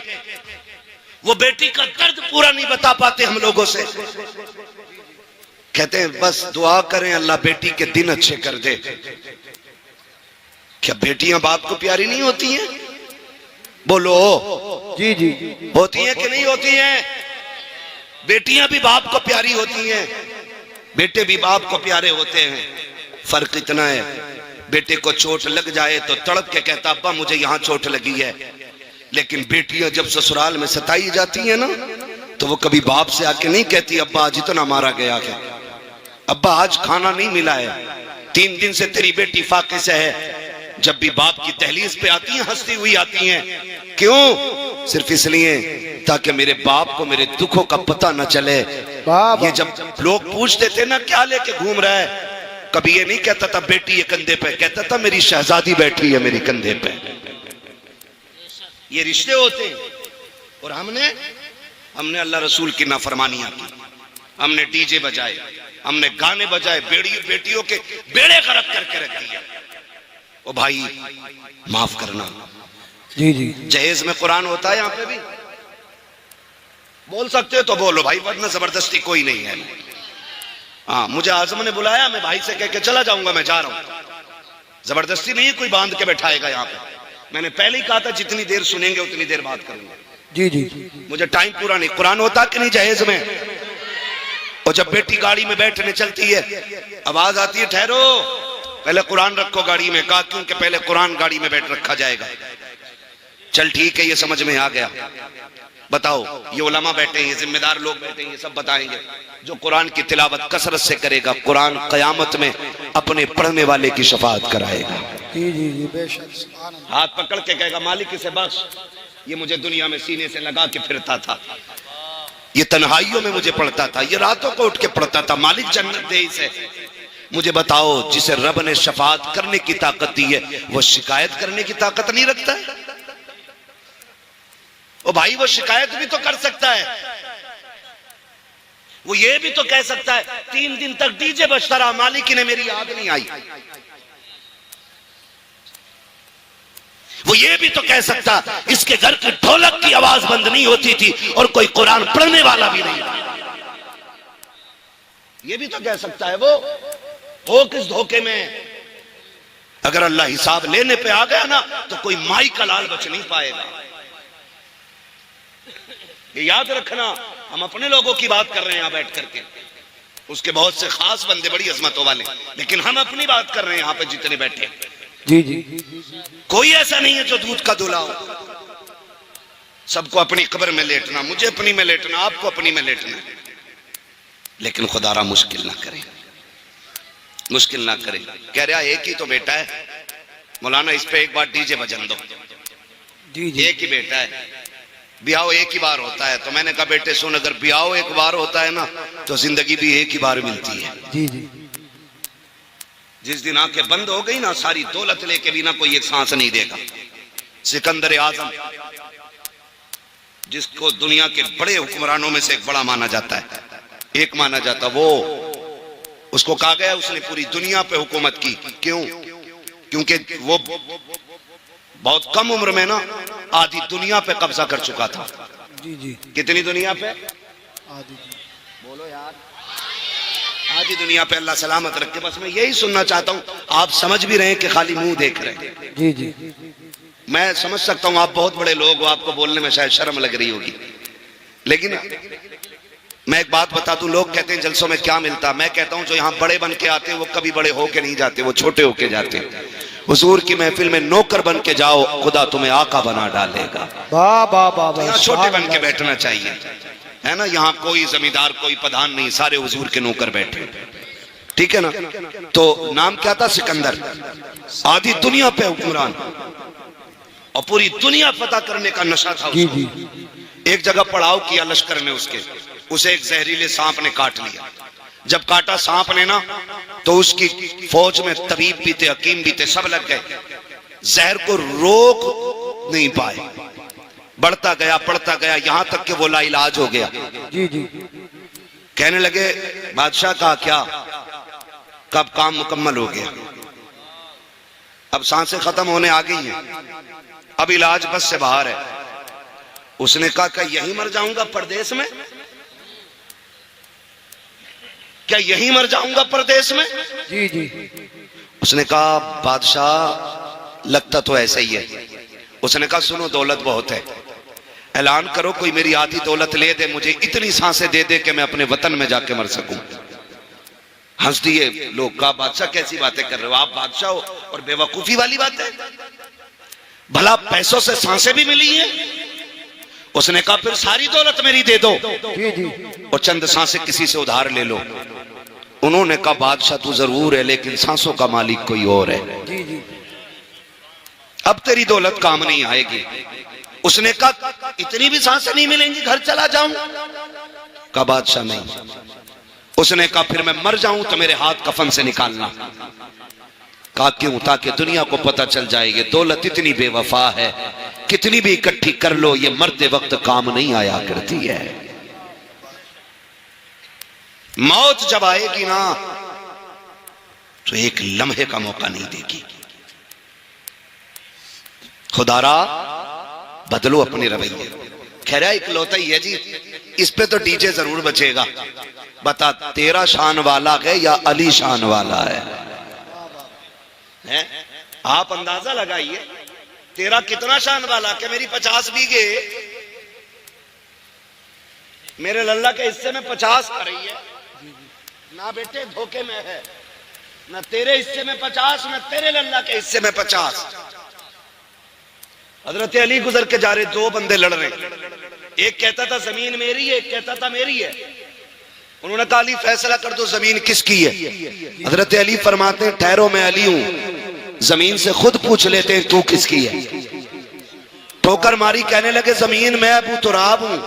वो बेटी का दर्द पूरा नहीं बता पाते हम लोगों से। कहते हैं बस दुआ करें अल्लाह बेटी के दिन अच्छे कर दे। क्या बेटियां बाप को प्यारी नहीं होती हैं? बोलो जी जी, होती हैं कि नहीं होती हैं? बेटियां भी बाप को प्यारी होती हैं। बेटे भी बाप को प्यारे होते हैं, फर्क इतना है बेटे को चोट लग जाए तो तड़प के कहता अब्बा मुझे यहाँ चोट लगी है, लेकिन बेटियां जब ससुराल में सताई जाती है ना तो वो कभी बाप से आके नहीं कहती अब्बा आज इतना मारा गया है, अब्बा आज खाना नहीं मिला है, 3 दिन से तेरी बेटी फाके से है। जब भी बाप की दहलीज पे आती हैं हंसती हुई आती हैं, क्यों? सिर्फ इसलिए ताकि मेरे बाप को मेरे दुखों का पता न चले। ये जब लोग पूछते थे ना क्या लेके घूम रहा है, कभी ये नहीं कहता था बेटी ये कंधे पे, कहता था मेरी शहजादी बैठी है मेरी कंधे पे। ये रिश्ते होते हैं। और हमने अल्लाह रसूल की नाफरमानियां की, हमने डीजे बजाए, हमने गाने बजाए, बेटियों के बेड़े गरक करके रख दिया। ओ भाई माफ करना। जी जी जहेज में कुरान होता है, यहाँ पे भी बोल सकते हो तो बोलो भाई, वरना जबरदस्ती कोई नहीं है। हाँ मुझे आजम ने बुलाया, मैं भाई से कह के चला जाऊंगा, मैं जा रहा हूं, जबरदस्ती नहीं कोई बांध के बैठाएगा यहाँ पे। मैंने पहले ही कहा था जितनी देर सुनेंगे उतनी देर बात करेंगे। जी जी मुझे टाइम पूरा नहीं। कुरान होता कि नहीं जहेज में? और जब बेटी गाड़ी में बैठने चलती है आवाज आती है ठहरो पहले कुरान रखो गाड़ी में, कहा क्योंकि पहले कुरान गाड़ी में बैठ रखा जाएगा। चल ठीक है ये समझ में आ गया। बताओ ये उलमा बैठे हैं, ये जिम्मेदार लोग बैठे हैं, ये सब बताएंगे। जो कुरान की तिलावत कसरत से करेगा कुरान कयामत में अपने पढ़ने वाले की शफाअत कराएगा। जी जी जी बेशक। हाथ पकड़ के कहेगा मालिक इसे बख्श, ये मुझे दुनिया में सीने से लगा के फिरता था, ये तन्हाइयों में मुझे पढ़ता था, ये रातों को उठ के पढ़ता था, मालिक जन्नत दे इसे। मुझे बताओ जिसे रब ने शफाअत करने की ताकत दी है वो शिकायत करने की ताकत नहीं रखता है? ओ भाई वो शिकायत भी तो कर सकता है, वो ये भी तो कह सकता है 3 दिन तक डीजे बजता रहा, मालिक ने मेरी याद नहीं आई। वो ये भी तो कह सकता इसके घर की ढोलक की आवाज बंद नहीं होती थी और कोई कुरान पढ़ने वाला भी नहीं था। ये भी तो कह सकता है। वो हो किस धोखे में? अगर अल्लाह हिसाब लेने पे आ गया ना तो कोई माई का लाल बच नहीं पाएगा। ये याद रखना, हम अपने लोगों की बात कर रहे हैं यहाँ बैठ करके, उसके बहुत से खास बंदे बड़ी अजमतों वाले, लेकिन हम अपनी बात कर रहे हैं यहाँ पे जितने बैठे। जी जी कोई ऐसा नहीं है जो दूध का दूल्हा हो। सबको अपनी कब्र में लेटना, मुझे अपनी में लेटना, आपको अपनी में लेटना, लेकिन खुदारा मुश्किल ना करें, मुश्किल ना करें। कह रहा एक ही तो बेटा है मौलाना, इस पे एक बार डीजे बजन दो। जी जी एक ही बेटा है, ब्याह एक ही बार होता है। तो मैंने कहा बेटे सुन, अगर ब्याह एक बार होता है ना तो जिंदगी भी एक ही बार मिलती है। जी जी जिस दिन आंखें बंद हो गई ना सारी दौलत लेके भी ना कोई एक सांस नहीं देगा। सिकंदर आजम जिसको दुनिया के बड़े हुक्मरानों में से एक बड़ा माना जाता है, एक माना जाता, वो उसको कहा गया उसने पूरी दुनिया पे हुकूमत की। क्यों? क्योंकि वो बहुत कम उम्र में ना आधी दुनिया पे कब्जा कर चुका था। जी जी कितनी दुनिया पे? आदि बोलो यार, आधी दुनिया पे। अल्लाह सलामत रखे। बस मैं यही सुनना चाहता हूँ, आप समझ भी रहे हैं कि खाली मुंह देख रहे हैं। जी जी मैं समझ सकता हूँ आप बहुत बड़े लोग हो, आपको बोलने में शायद शर्म लग रही होगी, लेकिन मैं एक बात बता दूं, लोग कहते हैं जलसों में क्या मिलता, मैं कहता हूं जो यहाँ बड़े बन के आते हैं वो कभी बड़े होके नहीं जाते, वो छोटे होके जाते हैं। हुजूर की महफिल में नौकर बन के जाओ, खुदा तुम्हें आका बना डालेगा। वाह वाह वाह। यहाँ छोटे बन के बैठना चाहिए, है ना। यहाँ कोई जमींदार कोई प्रधान नहीं, सारे हुजूर के नौकर बैठे, ठीक है ना। तो नाम क्या था? सिकंदर। आधी दुनिया पे हुक्मरान और पूरी दुनिया पता करने का नशा था जी उसको। जी एक जगह पड़ाव किया लश्कर ने उसके, उसे एक जहरीले सांप ने काट लिया। जब काटा सांप ने ना तो उसकी फौज में तबीब भी थे, हकीम भी थे, सब लग गए, जहर को रोक नहीं पाए, बढ़ता गया पड़ता गया, यहां तक कि वो लाइलाज हो गया। जी जी कहने लगे बादशाह का क्या, कब काम मुकम्मल हो गया, अब सांसें खत्म होने आ गई हैं, अब इलाज बस से बाहर है। उसने कहा क्या यहीं मर जाऊंगा परदेश में? क्या यहीं मर जाऊंगा परदेश में? जी जी उसने कहा बादशाह लगता तो ऐसा ही है। उसने कहा सुनो दौलत बहुत है, ऐलान करो कोई मेरी आधी दौलत ले दे, मुझे इतनी सांसें दे दे कि मैं अपने वतन में जाके मर सकूं। हंस दिए लोग, कहा बादशाह कैसी बातें कर रहे हो आप, बादशाह हो और बेवकूफी वाली बात है, भला पैसों से सांसें भी मिली हैं। उसने कहा फिर सारी दौलत मेरी दे दो जी जी और चंद सांसें किसी से उधार ले लो। उन्होंने कहा बादशाह तू जरूर है लेकिन सांसों का मालिक कोई और है, जी जी अब तेरी दौलत काम नहीं आएगी। उसने कहा इतनी भी सांसें नहीं मिलेंगी, घर चला जाऊं? कहा बादशाह नहीं। उसने कहा फिर मैं मर जाऊं तो मेरे हाथ कफन से निकालना। कहा क्यों? ताकि दुनिया को पता चल जाएगी दौलत इतनी बेवफा है, कितनी भी इकट्ठी कर लो ये मरते वक्त काम नहीं आया करती है। मौत जब आएगी ना तो एक लम्हे का मौका नहीं देगी। खुदारा बदलो अपने रवैये। खैर इकलौता ही है जी, इस पे तो डीजे जरूर बचेगा। बता तेरा शान वाला है या अली शान वाला है? आप अंदाजा लगाइए तेरा कितना शान वाला कि मेरी 50 बीघे मेरे लल्ला के हिस्से में 50 आ रही है ना बेटे, धोखे में है ना, तेरे हिस्से में 50 ना तेरे लल्ला के हिस्से में 50। हजरत अली गुजर के जा रहे, दो बंदे लड़ रहे, एक कहता था जमीन मेरी है, एक कहता था मेरी है। उन्होंने कहा अली फैसला कर दो जमीन किसकी है। हजरत अली फरमाते हैं ठहरो मैं अली हूं, जमीन से खुद पूछ लेते हैं तू किसकी है। ठोकर मारी, कहने लगे जमीन मैं अबू तुराब हूं,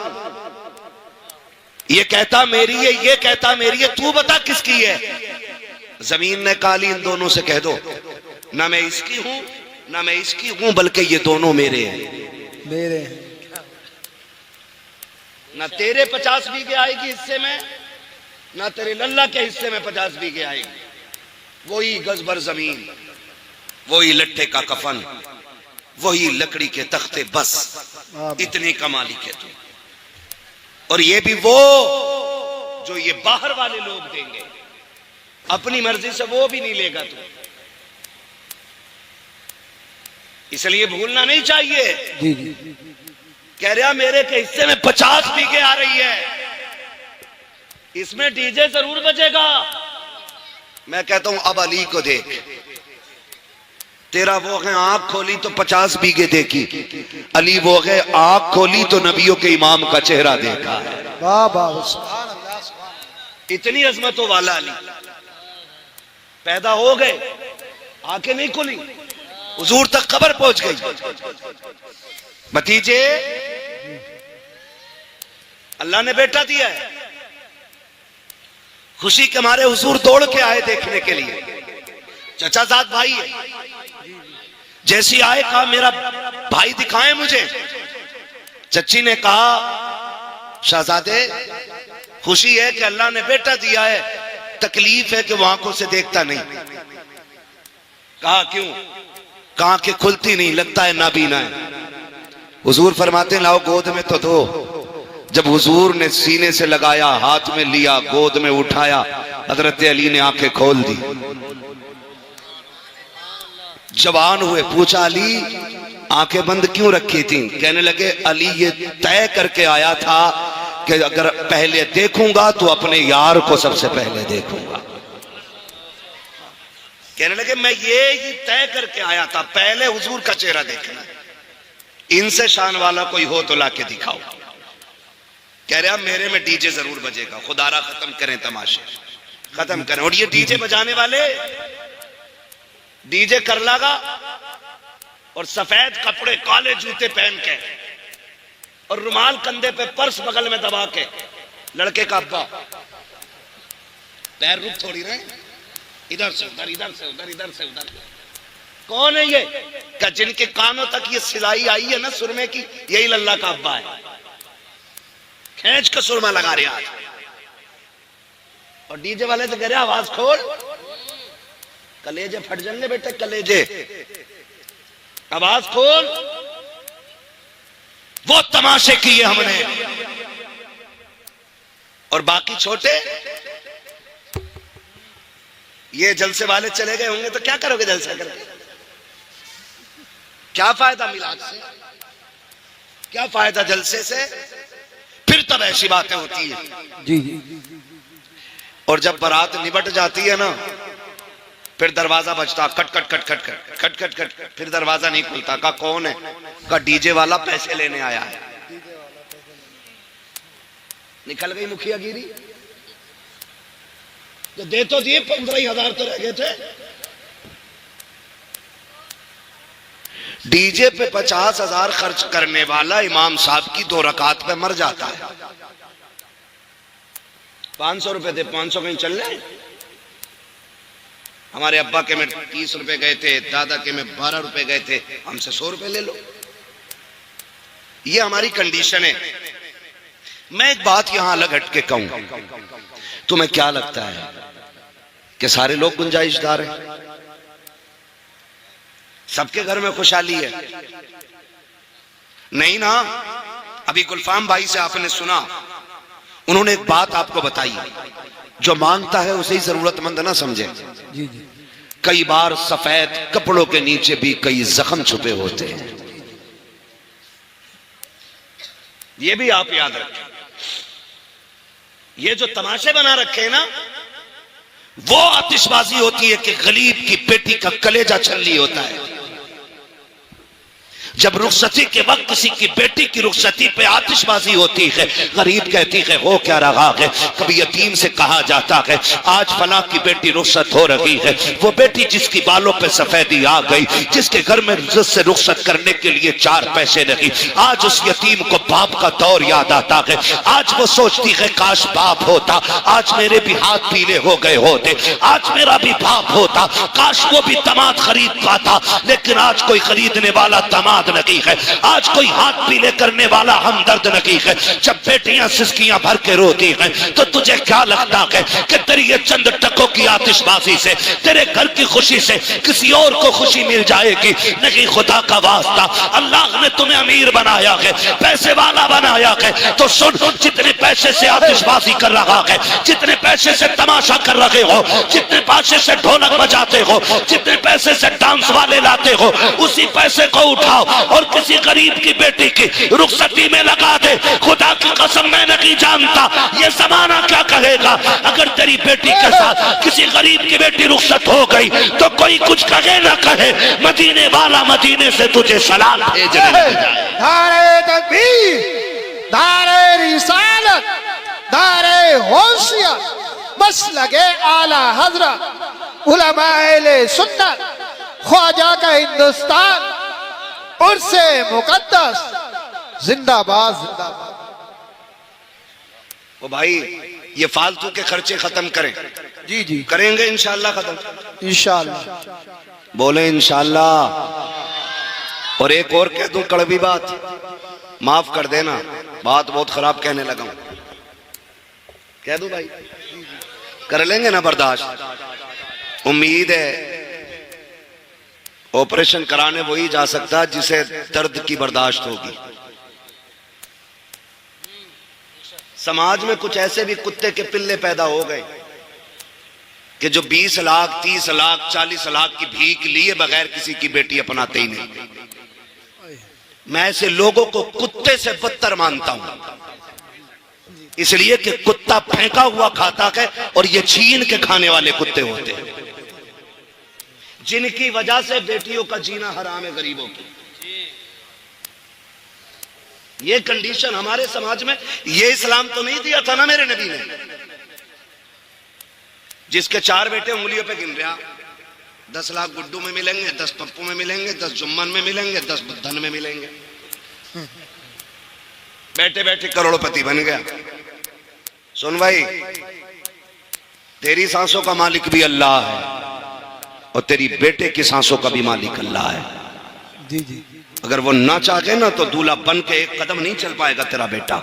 ये कहता मेरी है, ये कहता मेरी है, तू बता किसकी है। जमीन ने कहा अली इन दोनों से कह दो ना मैं इसकी हूं ना मैं इसकी हूं, बल्कि ये दोनों मेरे हैं। मेरे ना तेरे 50 बीघे आएगी हिस्से में ना तेरे लल्ला के हिस्से में 50 बीघे आएगी। वही गजबर जमीन, वही लट्ठे का कफन, वही लकड़ी के तख्ते, बस इतने का मालिक है तू। और ये भी वो जो ये बाहर वाले लोग देंगे, अपनी मर्जी से वो भी नहीं लेगा तू। इसलिए भूलना नहीं चाहिए। जी जी कह रहा मेरे के हिस्से में 50 बीघे आ रही है, इसमें डीजे जरूर बजेगा। मैं कहता हूं अब अली को देख, तेरा वो है आंख खोली तो 50 बीघे देखी, अली वो है आंख खोली तो नबियों के इमाम का चेहरा देखा है। वाह वाह सुभान अल्लाह सुभान। इतनी अजमतों वाला अली पैदा हो गए, आंखें नहीं खुली, हुजूर तक खबर पहुंच गई। भतीजे अल्लाह ने बेटा दिया है, खुशी के मारे हुजूर दौड़ के आए देखने के लिए। चचाजाद भाई है, जैसी आए कहा मेरा भाई दिखाएं मुझे। चच्ची ने कहा शहजादे खुशी है कि अल्लाह ने बेटा दिया है, तकलीफ है कि वो आंखों से देखता नहीं। कहा क्यों? कहा कि खुलती नहीं, लगता है नाबीना है। हुजूर फरमाते लाओ गोद में तो दो। जब हुजूर ने सीने से लगाया, हाथ में लिया, गोद में उठाया, हजरत अली ने आंखें खोल दी। जवान हुए, पूछा अली आंखें बंद क्यों रखी थी? कहने लगे अली ये तय करके आया था कि अगर पहले देखूंगा तो अपने यार को सबसे पहले देखूंगा। कहने लगे मैं ये ही तय करके आया था, पहले हुजूर का चेहरा देखना। इनसे शान वाला कोई हो तो लाके दिखाओ। कह रहे मेरे में डीजे जरूर बजेगा। खुदारा खत्म करें तमाशे, खत्म करें। और ये डीजे बजाने वाले डीजे कर लगा और सफेद कपड़े, काले जूते पहन के और रुमाल कंधे पे, पर्स बगल में दबा के, लड़के का अब्बा पैर रुक थोड़ी रहे, इधर से उधर, इधर से उधर, इधर से उधर। कौन है ये? क्या जिनके कानों तक ये सिलाई आई है ना सुरमे की, यही लल्ला का अब्बा है। खींच के सुरमा लगा रहे आज। और डीजे वाले से कह रहे आवाज खोल, कलेजे फट जाएंगे बेटे, कलेजे, आवाज खोल। वो तमाशे किए हमने। और बाकी छोटे ये जलसे वाले चले गए होंगे तो क्या करोगे जलसा करके? क्या फायदा मिलाद से, क्या फायदा जलसे से? फिर तब ऐसी बातें होती है। जी जी और जब बारात निबट जाती है ना, फिर दरवाजा बजता, खट खट खट खट खट खट खट खट, फिर दरवाजा नहीं खुलता। कहा कौन है? कहा डीजे वाला पैसे लेने आया है। निकल गई मुखिया गिरी। तो दे तो दिए, 15,000 तो रह गए थे। डीजे पे 50,000 खर्च करने वाला इमाम साहब की 2 रकात पे मर जाता है। 500 रुपए थे, 500 कहीं चल रहे। हमारे अब्बा के में 30 रुपए गए थे, दादा के में 12 रुपए गए थे, हमसे 100 रुपए ले लो। ये हमारी कंडीशन है। मैं एक बात यहां अलग हट के कहूं, तुम्हें क्या लगता है कि सारे लोग गुंजाइशदार हैं? सबके घर में खुशहाली है? नहीं ना। अभी गुलफाम भाई से आपने सुना, उन्होंने एक बात आपको बताई, जो मांगता है उसे ही जरूरतमंद ना समझे। जी जी। कई बार सफेद कपड़ों के नीचे भी कई जख्म छुपे होते हैं, ये भी आप याद रखें। ये जो तमाशे बना रखे हैं ना, वो आतिशबाजी होती है कि गरीब की बेटी का कलेजा छल्ली होता है। जब रुखसती के वक्त किसी की बेटी की रुखसती पे आतिशबाजी होती है, गरीब कहती है हो क्या रहा है। कभी यतीम से कहा जाता है आज फला की बेटी रुखसत हो रही है, वो बेटी जिसकी बालों पे सफेदी आ गई, जिसके घर में इज्जत से रुखसत करने के लिए 4 पैसे नहीं, आज उस यतीम को बाप का दौर याद आता है। आज वो सोचती है काश बाप होता, आज मेरे भी हाथ पीले हो गए होते, आज मेरा भी बाप होता, काश वो भी दामाद खरीद पाता। लेकिन आज कोई खरीदने वाला दामाद नहीं है, आज कोई हाथ पीले करने वाला हमदर्द नहीं है। जब बेटियां सिसकियां भर के रोती हैं तो तुझे क्या लगता है कि तेरी ये चंद टकों की आतिशबाजी से, तेरे घर की खुशी से किसी और को खुशी मिल जाएगी? नहीं, खुदा का वास्ता, अल्लाह ने तुम्हें अमीर बनाया है, पैसे वाला बनाया है, तो सुन, जितने पैसे से आतिशबाजी कर रहा है, जितने पैसे से तमाशा कर रहे हो, जितने पैसे से ढोलक बजाते हो, जितने पैसे से डांस वाले लाते हो, उसी पैसे को उठाओ और किसी गरीब की बेटी की रुखसती में लगा दे। खुदा की कसम मैं नहीं जानता ये जमाना क्या कहेगा। अगर तेरी बेटी के साथ किसी गरीब की बेटी रुखसत हो गई तो कोई कुछ कहे ना कहे, मदीने वाला मदीने से तुझे सलाम भेजने लग जाए। नारे तकबीर, नारे रिसालत, नारे होशियत, बस लगे आला हजरत, उलमाए सुन्नत, ख्वाजा का हिंदुस्तान, उर्से मुकद्दस, जिंदाबाद जिंदाबाद। ओ भाई, ये फालतू के खर्चे खत्म करें। जी जी, करेंगे इंशाल्लाह खत्म, इंशाअल्लाह। बोले इंशाल्लाह। और एक और कह दूं कड़वी बात, माफ कर देना, बात बहुत खराब कहने लगा हूं, कह दूं भाई? कर लेंगे ना बर्दाश्त? उम्मीद है ऑपरेशन कराने वही जा सकता है जिसे दर्द की बर्दाश्त होगी। समाज में कुछ ऐसे भी कुत्ते के पिल्ले पैदा हो गए कि जो 20 लाख 30 लाख 40 लाख की भीख लिए बगैर किसी की बेटी अपनाते ही नहीं। मैं ऐसे लोगों को कुत्ते से बदतर मानता हूं, इसलिए कि कुत्ता फेंका हुआ खाता है और ये छीन के खाने वाले कुत्ते होते हैं, जिनकी वजह से बेटियों का जीना हराम है गरीबों की। ये कंडीशन हमारे समाज में, ये इस्लाम तो नहीं दिया था ना मेरे नबी ने। जिसके 4 बेटे उंगलियों पे गिन रहा, 10 लाख गुड्डू में मिलेंगे, 10 पप्पू में मिलेंगे, 10 जुम्मन में मिलेंगे, 10 धन में मिलेंगे, बैठे बैठे करोड़पति बन गया। सुन भाई, तेरी सांसों का मालिक भी अल्लाह है और तेरी बेटे की सांसों का भी मालिक अल्लाह है। जी जी, अगर वो ना चाहे ना तो दूल्हा बन के एक कदम नहीं चल पाएगा तेरा बेटा।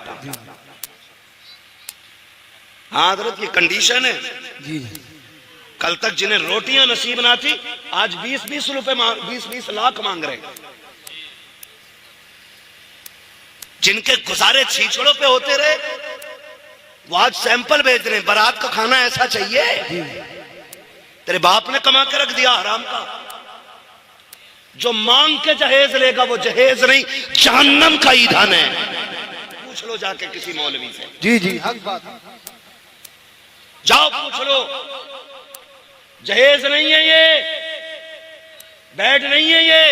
हाँ हजरत, ये कंडीशन है। जी, कल तक जिन्हें रोटियां नसीब ना थी, आज 20-20 रुपए 20-20 लाख मांग रहे हैं। जिनके गुजारे छीछड़ों पे होते रहे, वो आज सैंपल भेज रहे हैं, बारात का खाना ऐसा चाहिए। तेरे बाप ने कमा के रख दिया हराम का। जो मांग के जहेज लेगा वो जहेज नहीं, जहन्नम का ईंधन है। पूछ लो जाके किसी मौलवी से। जी जी, हक बात। जाओ पूछ लो, जहेज नहीं है ये, बेड नहीं है ये,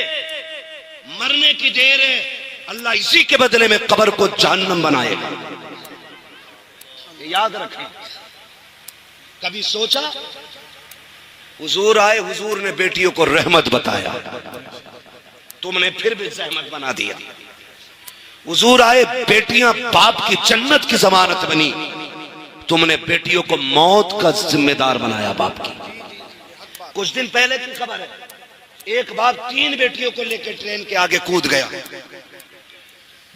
मरने की देर है। अल्लाह इसी के बदले में कब्र को जहन्नम बनाएगा। याद रखना। कभी सोचा? हुजूर आए, हुजूर ने बेटियों को रहमत बताया, तुमने फिर भी जहमत बना दिया। हुजूर आए, बेटियां बाप की जन्नत की जमानत बनी, तुमने बेटियों को मौत का जिम्मेदार बनाया बाप की। कुछ दिन पहले की खबर है, एक बाप 3 बेटियों को लेकर ट्रेन के आगे कूद गया।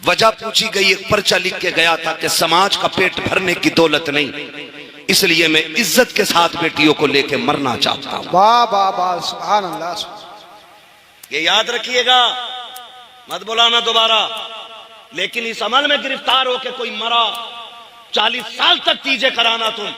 वजह पूछी गई, एक पर्चा लिख के गया था कि समाज का पेट भरने की दौलत नहीं, इसलिए मैं इज्जत के साथ बेटियों को लेकर मरना चाहता हूं। वाह वाह वाह, सुभान अल्लाह। ये याद रखिएगा, मत बुलाना दोबारा। लेकिन इस अमल में गिरफ्तार होकर कोई मरा, 40 साल तक तीजे कराना तुम